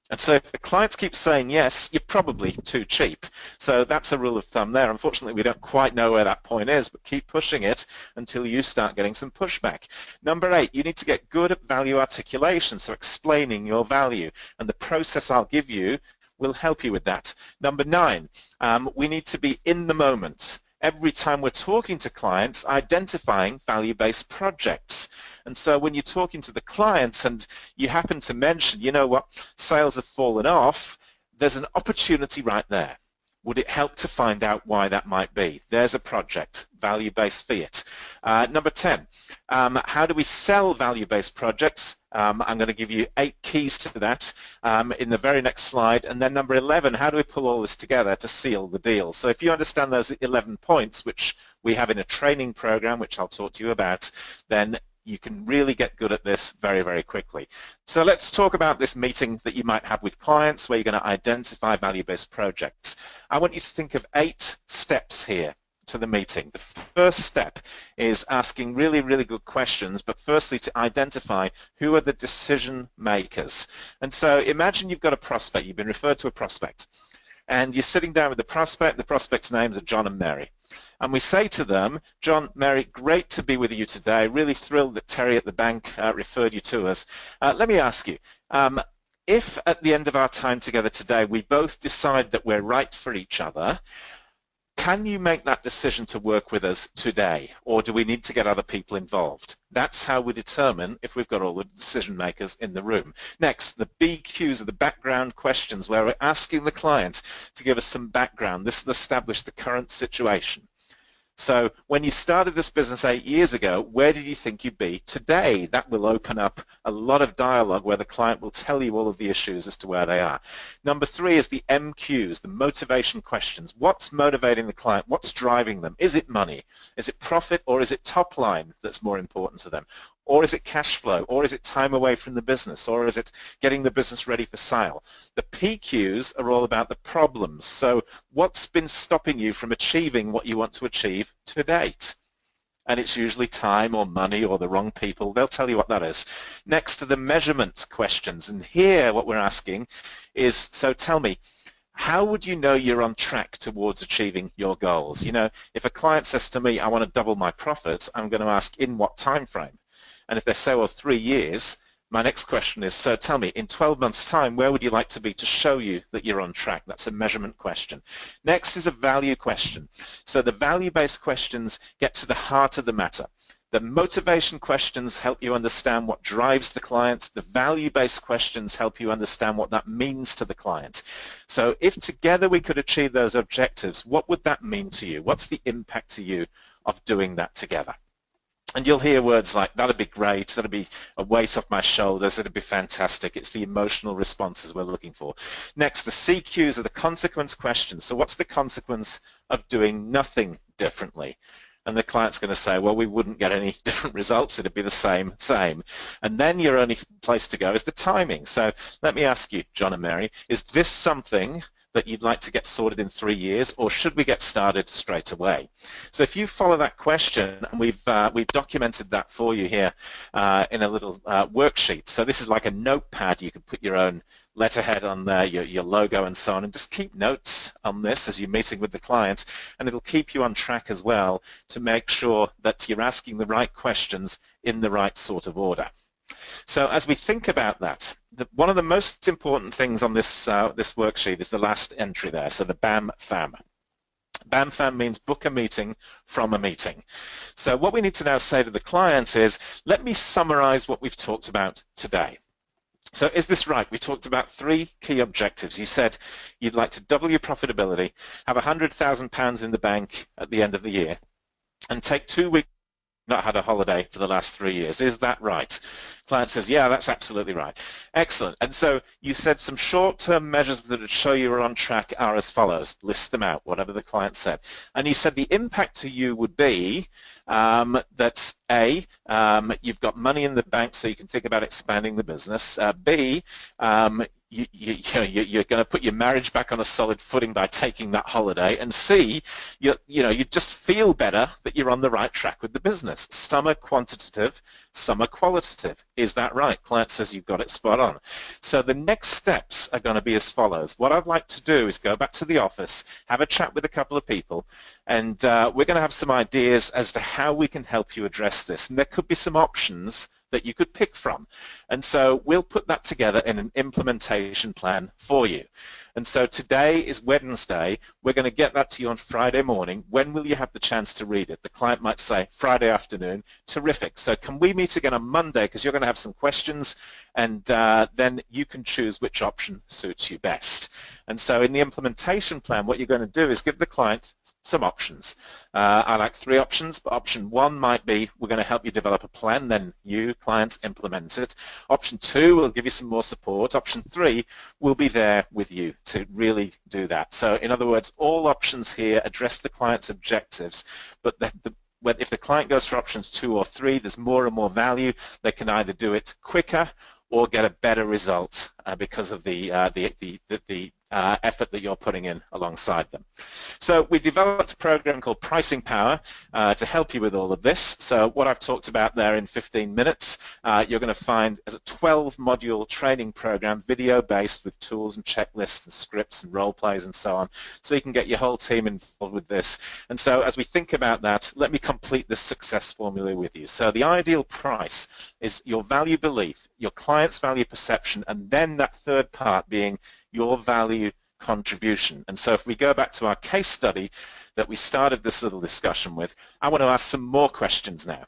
And so if the clients keep saying yes, you're probably too cheap. So that's a rule of thumb there. Unfortunately, we don't quite know where that point is, but keep pushing it until you start getting some pushback. Number 8, you need to get good at value articulation, so explaining your value. And the process I'll give you will help you with that. Number 9, we need to be in the moment. Every time we're talking to clients, identifying value-based projects. And so when you're talking to the clients and you happen to mention, you know what, sales have fallen off, there's an opportunity right there. Would it help to find out why that might be? There's a project, value-based fee it. Number 10, how do we sell value-based projects? I'm going to give you 8 keys to that in the very next slide. And then number 11, how do we pull all this together to seal the deal? So if you understand those 11 points, which we have in a training program, which I'll talk to you about, then you can really get good at this very, very quickly. So let's talk about this meeting that you might have with clients where you're going to identify value-based projects. I want you to think of 8 steps here to the meeting. The first step is asking really, really good questions, but firstly to identify who are the decision makers. And so imagine you've got a prospect, you've been referred to a prospect, and you're sitting down with the prospect's names are John and Mary. And we say to them, John, Mary, great to be with you today. Really thrilled that Terry at the bank referred you to us. Let me ask you, if at the end of our time together today we both decide that we're right for each other, can you make that decision to work with us today, or do we need to get other people involved? That's how we determine if we've got all the decision makers in the room. Next, the BQs are the background questions where we're asking the client to give us some background. This will establish the current situation. So when you started this business 8 years ago, where did you think you'd be today? That will open up a lot of dialogue where the client will tell you all of the issues as to where they are. Number 3 is the MQs, the motivation questions. What's motivating the client? What's driving them? Is it money? Is it profit, or is it top line that's more important to them? Or is it cash flow? Or is it time away from the business? Or is it getting the business ready for sale? The PQs are all about the problems. So what's been stopping you from achieving what you want to achieve to date? And it's usually time or money or the wrong people. They'll tell you what that is. Next to the measurement questions. And here what we're asking is, so tell me, how would you know you're on track towards achieving your goals? You know, if a client says to me, I want to double my profits, I'm going to ask, in what time frame? And if they say, well, 3 years, my next question is, so tell me, in 12 months' time, where would you like to be to show you that you're on track? That's a measurement question. Next is a value question. So the value-based questions get to the heart of the matter. The motivation questions help you understand what drives the client. The value-based questions help you understand what that means to the client. So if together we could achieve those objectives, what would that mean to you? What's the impact to you of doing that together? And you'll hear words like, that'd be great, that'd be a weight off my shoulders, it'd be fantastic. It's the emotional responses we're looking for. Next, the CQs are the consequence questions. So what's the consequence of doing nothing differently? And the client's going to say, well, we wouldn't get any different results. It'd be the same. And then your only place to go is the timing. So let me ask you, John and Mary, is this something that you'd like to get sorted in 3 years, or should we get started straight away? So if you follow that question, and we've documented that for you here in a little worksheet. So this is like a notepad. You can put your own letterhead on there, your logo and so on, and just keep notes on this as you're meeting with the clients, and it'll keep you on track as well to make sure that you're asking the right questions in the right sort of order. So as we think about that, one of the most important things on this this worksheet is the last entry there, so the BAM-FAM. BAMFAM means book a meeting from a meeting. So what we need to now say to the client is, let me summarize what we've talked about today. So is this right? We talked about 3 key objectives. You said you'd like to double your profitability, have £100,000 in the bank at the end of the year, and take 2 weeks not had a holiday for the last 3 years. Is that right? Client says, yeah, that's absolutely right. Excellent. And so you said some short-term measures that would show you are on track are as follows. List them out, whatever the client said. And you said the impact to you would be that A, you've got money in the bank so you can think about expanding the business. B, you're going to put your marriage back on a solid footing by taking that holiday, and C, you just feel better that you're on the right track with the business. Some are quantitative, some are qualitative. Is that right? Client says you've got it spot on. So the next steps are going to be as follows. What I'd like to do is go back to the office, have a chat with a couple of people, and we're going to have some ideas as to how we can help you address this. And there could be some options that you could pick from. And so we'll put that together in an implementation plan for you. And so today is Wednesday. We're going to get that to you on Friday morning. When will you have the chance to read it? The client might say Friday afternoon. Terrific. So can we meet again on Monday, because you're going to have some questions, and then you can choose which option suits you best. And so in the implementation plan, what you're going to do is give the client some options. I like 3 options, but option 1 might be we're going to help you develop a plan, then you, clients, implement it. Option 2 will give you some more support. Option 3 will be there with you to really do that. So in other words, all options here address the client's objectives, but if the client goes for options 2 or 3, there's more and more value. They can either do it quicker or get a better result because of the effort that you're putting in alongside them. So we developed a program called Pricing Power to help you with all of this. So what I've talked about there in 15 minutes, you're going to find as a 12-module training program, video-based, with tools and checklists and scripts and role plays and so on, so you can get your whole team involved with this. And so as we think about that, let me complete this success formula with you. So the ideal price is your value belief, your client's value perception, and then that third part being your value contribution. And so if we go back to our case study that we started this little discussion with, I want to ask some more questions now.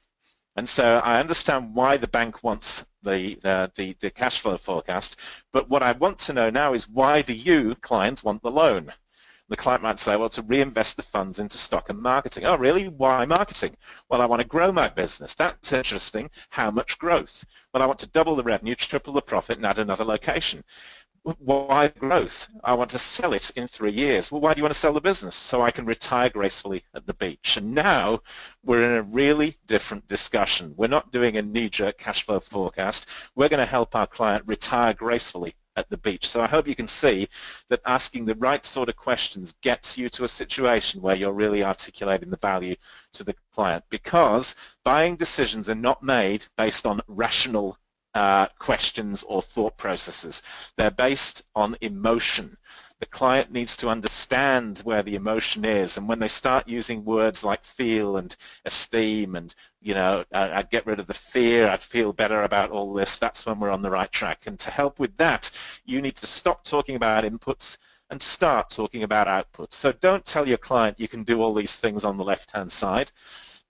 And so I understand why the bank wants the cash flow forecast, but what I want to know now is, why do you, clients, want the loan? The client might say, well, to reinvest the funds into stock and marketing. Oh, really? Why marketing? Well, I want to grow my business. That's interesting. How much growth? Well, I want to double the revenue, triple the profit, and add another location. Why growth? I want to sell it in 3 years. Well, why do you want to sell the business? So I can retire gracefully at the beach. And now we're in a really different discussion. We're not doing a knee-jerk cash flow forecast. We're going to help our client retire gracefully at the beach. So I hope you can see that asking the right sort of questions gets you to a situation where you're really articulating the value to the client, because buying decisions are not made based on rational questions or thought processes. They're based on emotion. The client needs to understand where the emotion is, and when they start using words like feel and esteem and, you know, I'd get rid of the fear, I'd feel better about all this, that's when we're on the right track. And to help with that, you need to stop talking about inputs and start talking about outputs. So don't tell your client you can do all these things on the left-hand side,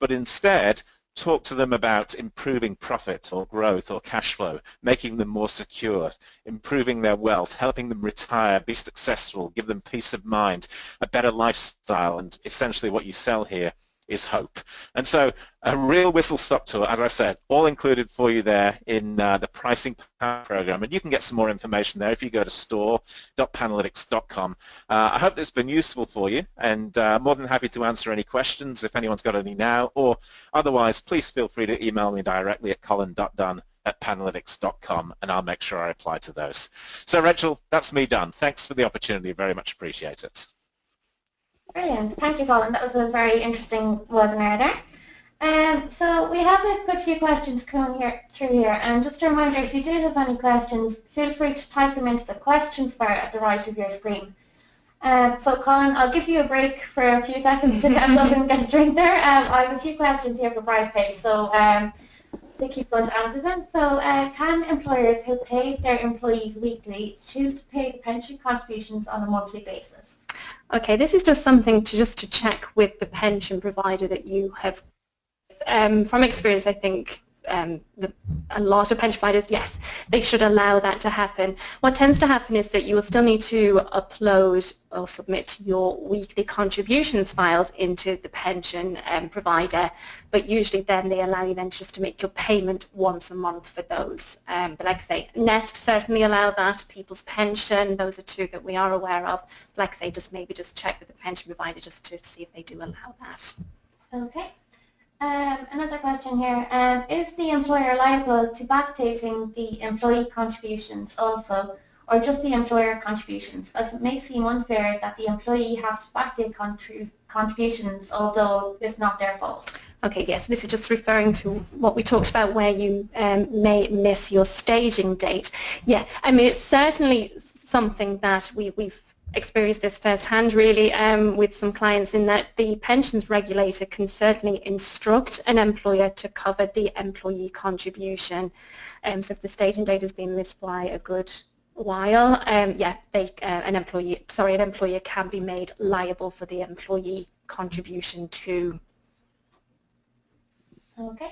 but instead talk to them about improving profit or growth or cash flow, making them more secure, improving their wealth, helping them retire, be successful, give them peace of mind, a better lifestyle, and essentially what you sell here is hope. And so a real whistle-stop tour, as I said, all included for you there in the Pricing Power program. And you can get some more information there if you go to store.panalytics.com. I hope this has been useful for you, and more than happy to answer any questions if anyone's got any now, or otherwise please feel free to email me directly at colin.dunn@panalytics.com, and I'll make sure I reply to those. So Rachel, that's me done. Thanks for the opportunity. Very much appreciate it. Brilliant. Thank you, Colin. That was a very interesting webinar there. So we have a good few questions coming through here. And just a reminder, if you do have any questions, feel free to type them into the questions bar at the right of your screen. So Colin, I'll give you a break for a few seconds to catch up and get a drink there. I have a few questions here for BrightPay, so Vicky's going to answer them. So can employers who pay their employees weekly choose to pay the pension contributions on a monthly basis? Okay, this is just something to check with the pension provider that you have. From experience, I think a lot of pension providers, yes, they should allow that to happen. What tends to happen is that you will still need to upload or submit your weekly contributions files into the pension provider, but usually then they allow you then just to make your payment once a month for those. But like I say, Nest certainly allow that, People's Pension, those are two that we are aware of. Like I say, just maybe just check with the pension provider just to see if they do allow that. Okay. Another question here. Is the employer liable to backdating the employee contributions also, or just the employer contributions? As it may seem unfair that the employee has to backdate contributions, although it's not their fault. Okay, yes, this is just referring to what we talked about where you may miss your staging date. Yeah, I mean, it's certainly something that we've experienced this firsthand really with some clients, in that the pensions regulator can certainly instruct an employer to cover the employee contribution. So if the staging date has been missed by a good while, yeah, an employer can be made liable for the employee contribution too. Okay.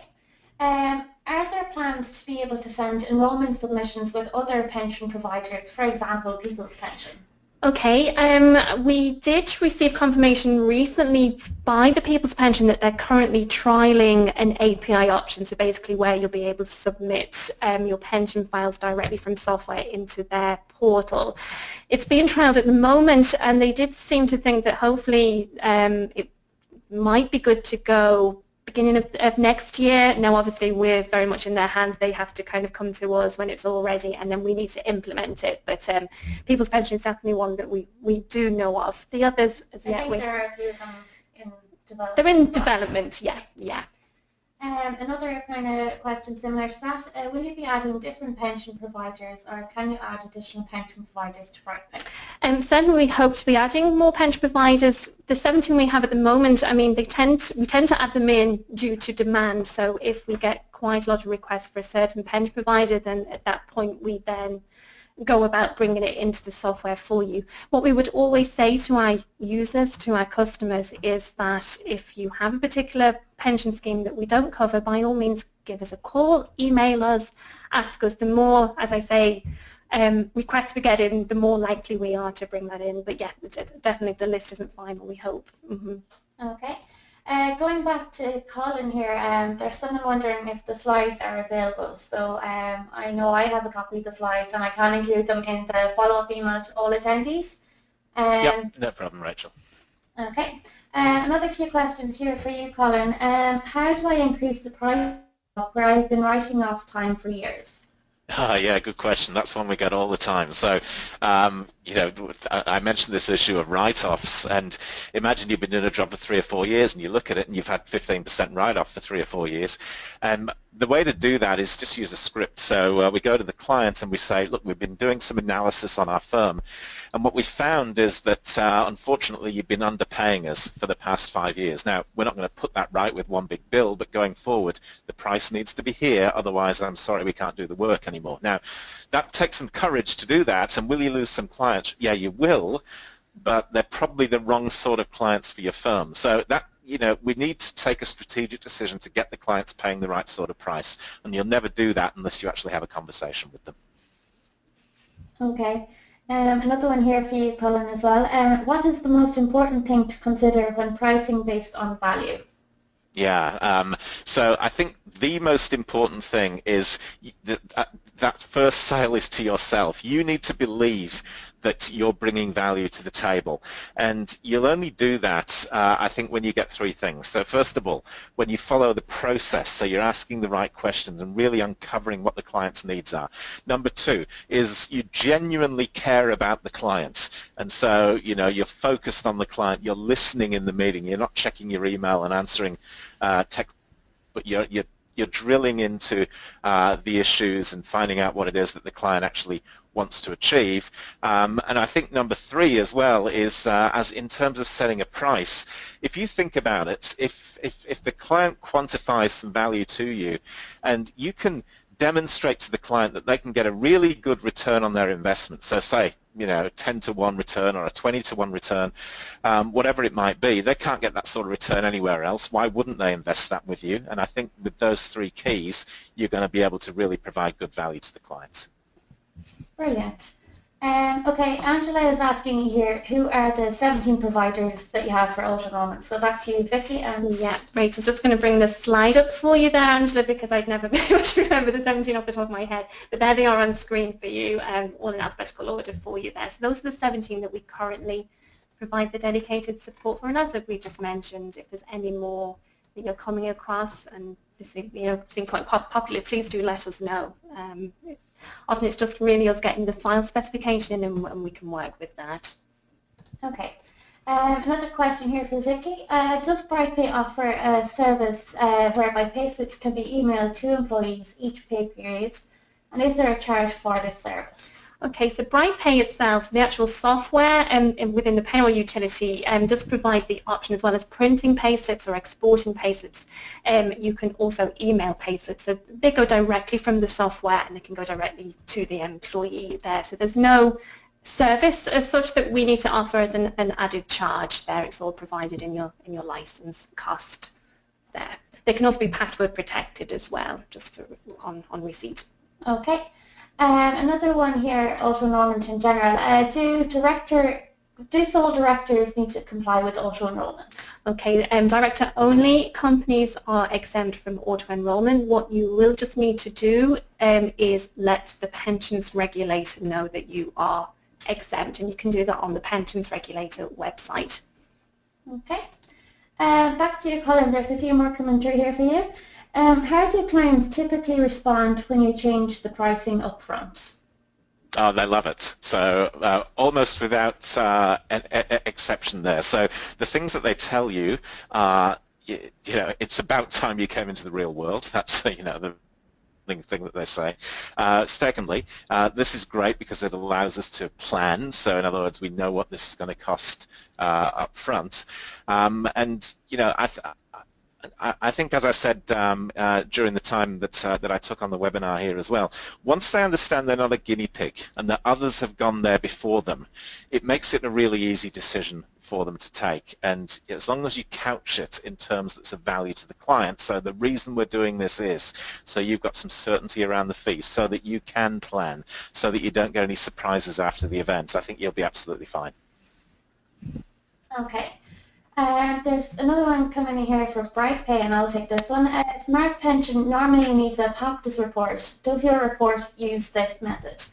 Are there plans to be able to send enrolment submissions with other pension providers, for example, People's Pension? Okay, we did receive confirmation recently by the People's Pension that they're currently trialling an API option, so basically where you'll be able to submit your pension files directly from software into their portal. It's being trialled at the moment, and they did seem to think that hopefully it might be good to go beginning of next year. Now obviously we're very much in their hands, they have to kind of come to us when it's all ready and then we need to implement it, but People's Pension is definitely one that we do know of. The others, as yet, I think there are a few of them in development. They're in development, yeah. Another kind of question similar to that, will you be adding different pension providers, or can you add additional pension providers to BrightPay? Certainly we hope to be adding more pension providers. The 17 we have at the moment, I mean, we tend to add them in due to demand, so if we get quite a lot of requests for a certain pension provider, then at that point we then go about bringing it into the software for you. What we would always say to our users, to our customers, is that if you have a particular pension scheme that we don't cover, by all means give us a call, email us, ask us. The more, as I say, requests we get in, the more likely we are to bring that in. But yeah, definitely the list isn't final, we hope. Okay. Going back to Colin here, there's someone wondering if the slides are available. So I know I have a copy of the slides and I can include them in the follow-up email to all attendees. Yep, no problem, Rachel. Okay. Another few questions here for you, Colin. How do I increase the price where I've been writing off time for years? Yeah, good question. That's one we get all the time. So, you know, I mentioned this issue of write-offs, and imagine you've been in a job for 3 or 4 years and you look at it and you've had 15% write-off for 3 or 4 years. The way to do that is just use a script. So we go to the client and we say, look, we've been doing some analysis on our firm, and what we found is that unfortunately you've been underpaying us for the past 5 years. Now, we're not going to put that right with one big bill, but going forward the price needs to be here, otherwise I'm sorry, we can't do the work anymore. Now, that takes some courage to do that, and will you lose some clients? Yeah, you will, but they're probably the wrong sort of clients for your firm. So that, you know, we need to take a strategic decision to get the clients paying the right sort of price, and you'll never do that unless you actually have a conversation with them. Okay. Another one here for you, Colin, as well. What is the most important thing to consider when pricing based on value? Yeah, so I think the most important thing is that first sale is to yourself. You need to believe that you're bringing value to the table, and you'll only do that I think when you get 3 things. So first of all, when you follow the process, so you're asking the right questions and really uncovering what the client's needs are. Number 2 is you genuinely care about the client, and so you know you're focused on the client, you're listening in the meeting, you're not checking your email and answering text, but you're drilling into the issues and finding out what it is that the client actually wants to achieve. And I think number 3 as well is as in terms of setting a price, if you think about it, if the client quantifies some value to you and you can demonstrate to the client that they can get a really good return on their investment. So say, 10-to-1 return or a 20-to-1 return, whatever it might be, they can't get that sort of return anywhere else. Why wouldn't they invest that with you? And I think with those 3 keys, you're going to be able to really provide good value to the clients. Brilliant. Okay, Angela is asking here, who are the 17 providers that you have for Auto Enrolment? So back to you, Vicky. And yeah, Rachel's just going to bring the slide up for you there, Angela, because I'd never been able to remember the 17 off the top of my head. But there they are on screen for you, all in alphabetical order for you there. So those are the 17 that we currently provide the dedicated support for. And as we just mentioned, if there's any more coming across and this seem quite popular, please do let us know. Often it's just really us getting the file specification and we can work with that. Okay. Another question here for Vicky. Does BrightPay offer a service whereby payslips can be emailed to employees each pay period? And is there a charge for this service? Okay, so BrightPay itself, the actual software within the payroll utility does provide the option as well as printing payslips or exporting payslips. You can also email payslips. So they go directly from the software and they can go directly to the employee there. So there's no service as such that we need to offer as an added charge there. It's all provided in your license cost there. They can also be password protected as well, just for, on receipt. Okay. Another one here, Auto Enrolment in general. Do sole directors need to comply with Auto Enrolment? Okay, director-only companies are exempt from Auto Enrolment. What you will just need to do is let the Pensions Regulator know that you are exempt, and you can do that on the Pensions Regulator website. Okay. Back to you, Colin. There's a few more coming through here for you. How do clients typically respond when you change the pricing up front? Oh, they love it. So almost without an exception there. So the things that they tell you are, it's about time you came into the real world. That's, the thing that they say. Secondly, this is great because it allows us to plan. So in other words, we know what this is going to cost up front. I think, as I said during the time that I took on the webinar here as well, once they understand they're not a guinea pig and that others have gone there before them, it makes it a really easy decision for them to take. And as long as you couch it in terms that's of value to the client, so the reason we're doing this is so you've got some certainty around the fees, so that you can plan, so that you don't get any surprises after the event, I think you'll be absolutely fine. Okay. There's another one coming in here for BrightPay, and I'll take this one. Smart Pension normally needs a POPTIS report. Does your report use this method?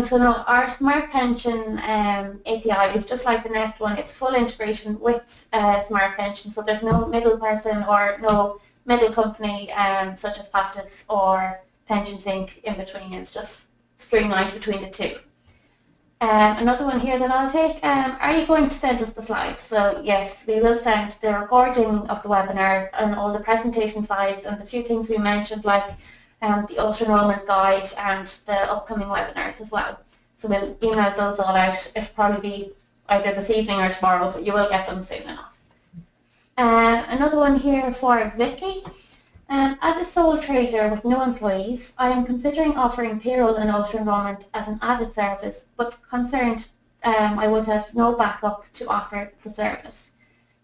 So no, our Smart Pension API is just like the Nest one. It's full integration with Smart Pension, so there's no middle person or no middle company such as POPTIS or Pension Sync in between. It's just streamlined between the two. Another one here that I'll take, are you going to send us the slides? So yes, we will send the recording of the webinar and all the presentation slides and the few things we mentioned, like the Auto Enrolment guide and the upcoming webinars as well. So we'll email those all out. It'll probably be either this evening or tomorrow, but you will get them soon enough. Another one here for Vicky. As a sole trader with no employees, I am considering offering payroll and Auto Enrolment as an added service, but concerned I would have no backup to offer the service.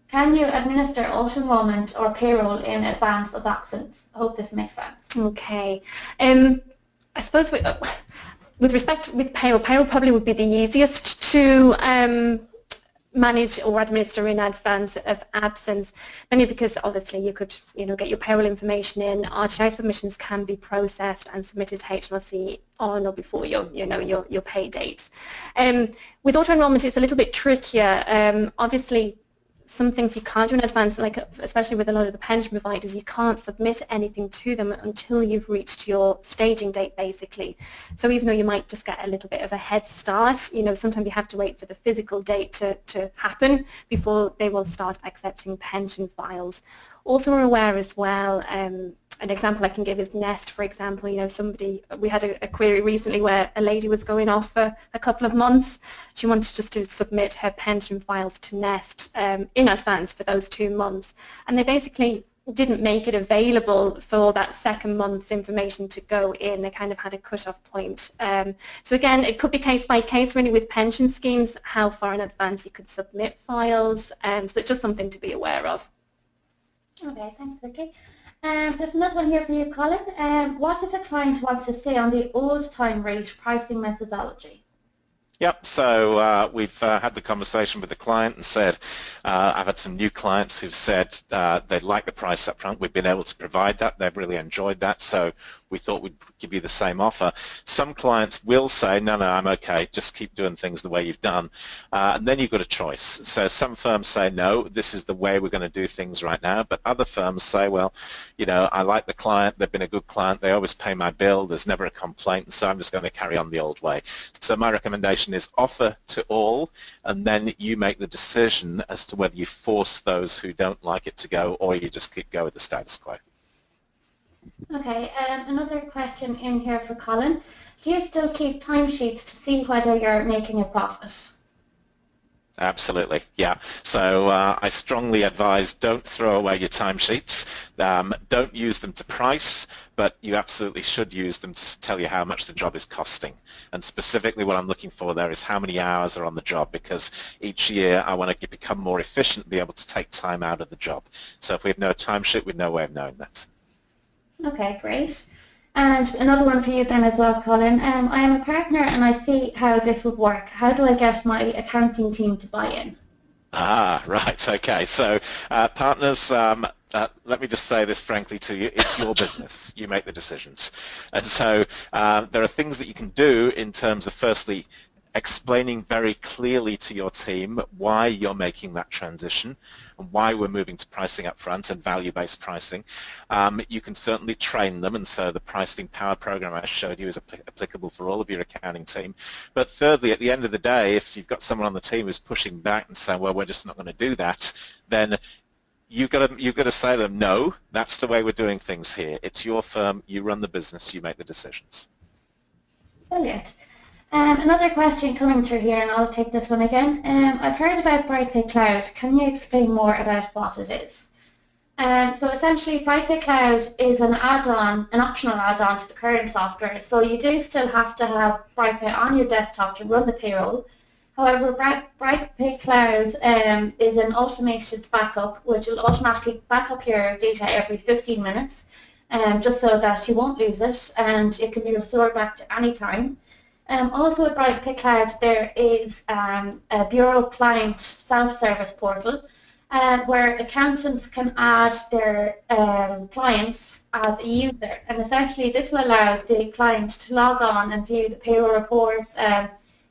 Can you administer Auto Enrolment or payroll in advance of absence? I hope this makes sense. Okay. I suppose with respect with payroll probably would be the easiest to manage or administer in advance of absence, mainly because obviously you could get your payroll information in. RTI submissions can be processed and submitted to HMRC on or before your pay dates. With Auto Enrolment it's a little bit trickier. Obviously some things you can't do in advance, like especially with a lot of the pension providers, you can't submit anything to them until you've reached your staging date, basically. So even though you might just get a little bit of a head start, sometimes you have to wait for the physical date to happen before they will start accepting pension files. Also, we're aware as well, an example I can give is Nest, for example. We had a query recently where a lady was going off for a couple of months. She wanted just to submit her pension files to Nest in advance for those 2 months. And they basically didn't make it available for that second month's information to go in. They kind of had a cut-off point. So again, it could be case by case really with pension schemes, how far in advance you could submit files. So it's just something to be aware of. Okay, thanks, Vicky. There's another one here for you, Colin. What if a client wants to stay on the old time rate pricing methodology? Yep, so we've had the conversation with the client and said, I've had some new clients who've said they'd like the price up front. We've been able to provide that. They've really enjoyed that, so we thought we'd give you the same offer. Some clients will say, no, I'm okay, just keep doing things the way you've done. And then you've got a choice. So some firms say, no, this is the way we're going to do things right now. But other firms say, well, I like the client, they've been a good client, they always pay my bill, there's never a complaint, and so I'm just going to carry on the old way. So my recommendation is offer to all, and then you make the decision as to whether you force those who don't like it to go, or you just go with the status quo. Okay, another question in here for Colin. Do you still keep timesheets to see whether you're making a profit? Absolutely, yeah. So I strongly advise don't throw away your timesheets. Don't use them to price, but you absolutely should use them to tell you how much the job is costing. And specifically what I'm looking for there is how many hours are on the job, because each year I want to become more efficient, be able to take time out of the job. So if we have no timesheet, we have no way of knowing that. Okay, great. And another one for you then as well, Colin. I am a partner and I see how this would work. How do I get my accounting team to buy in? Ah, right, okay. So partners, let me just say this frankly to you, it's your business. You make the decisions. And so there are things that you can do in terms of firstly explaining very clearly to your team why you're making that transition and why we're moving to pricing up front and value-based pricing. You can certainly train them, and so the pricing power program I showed you is applicable for all of your accounting team. But thirdly, at the end of the day, if you've got someone on the team who's pushing back and saying, well, we're just not going to do that, then you've got to say to them, no, that's the way we're doing things here. It's your firm, you run the business, you make the decisions. Brilliant. Another question coming through here, and I'll take this one again. I've heard about BrightPay Cloud. Can you explain more about what it is? So essentially, BrightPay Cloud is an add-on, an optional add-on to the current software. So you do still have to have BrightPay on your desktop to run the payroll. However, BrightPay Cloud is an automated backup, which will automatically back up your data every 15 minutes, just so that you won't lose it, and it can be restored back to any time. Also with BrightPay Cloud, there is a Bureau client self-service portal where accountants can add their clients as a user. And essentially this will allow the client to log on and view the payroll reports,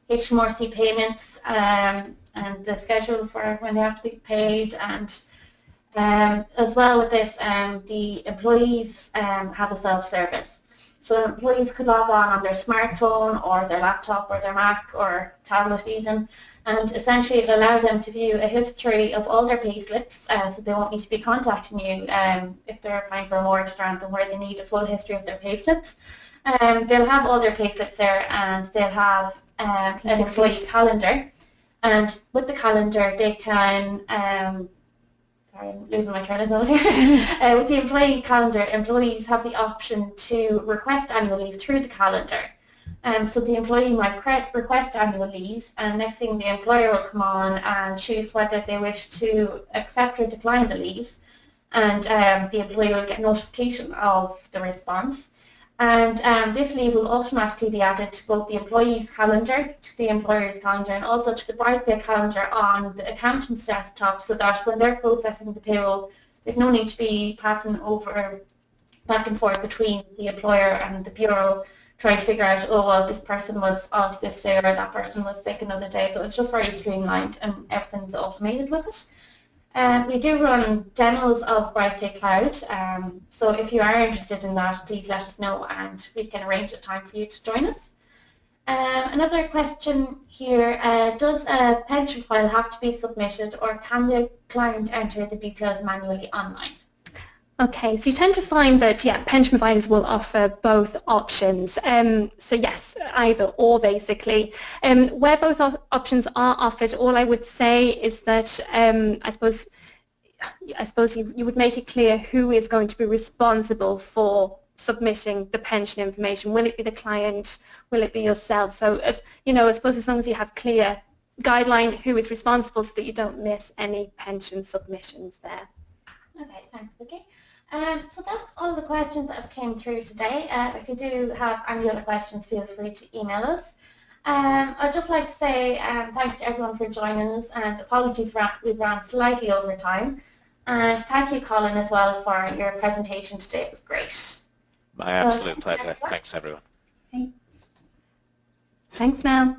HMRC payments, and the schedule for when they have to be paid. And as well with this, the employees have a self-service. So employees could log on their smartphone or their laptop or their Mac or tablet even, and essentially it allows them to view a history of all their payslips, so they won't need to be contacting you if they're applying for a mortgage grant and where they need a full history of their payslips. They'll have all their payslips there, and they'll have an employee calendar, and with the calendar they can sorry, I'm losing my train of thought here. With the employee calendar, employees have the option to request annual leave through the calendar. So the employee might request annual leave, and next thing the employer will come on and choose whether they wish to accept or decline the leave, and the employee will get notification of the response. And this leave will automatically be added to both the employee's calendar, to the employer's calendar, and also to the BrightPay calendar on the accountant's desktop, so that when they're processing the payroll, there's no need to be passing over back and forth between the employer and the bureau, trying to figure out, oh, well, this person was off this day or that person was sick another day. So it's just very streamlined and everything's automated with it. We do run demos of BrightPay Cloud, so if you are interested in that, please let us know and we can arrange a time for you to join us. Another question here, does a pension file have to be submitted, or can the client enter the details manually online? Okay, so you tend to find that, yeah, pension providers will offer both options. So yes, either or basically. Where both options are offered, all I would say is that I suppose I suppose you would make it clear who is going to be responsible for submitting the pension information. Will it be the client? Will it be yourself? So, as you know, I suppose as long as you have clear guideline who is responsible so that you don't miss any pension submissions there. Okay, thanks, Vicky. So that's all the questions that have came through today. If you do have any other questions, feel free to email us. I'd just like to say thanks to everyone for joining us, and apologies we've ran slightly over time. And thank you, Colin, as well, for your presentation today. It was great. My absolute pleasure. Thanks, everyone. Okay. Thanks now.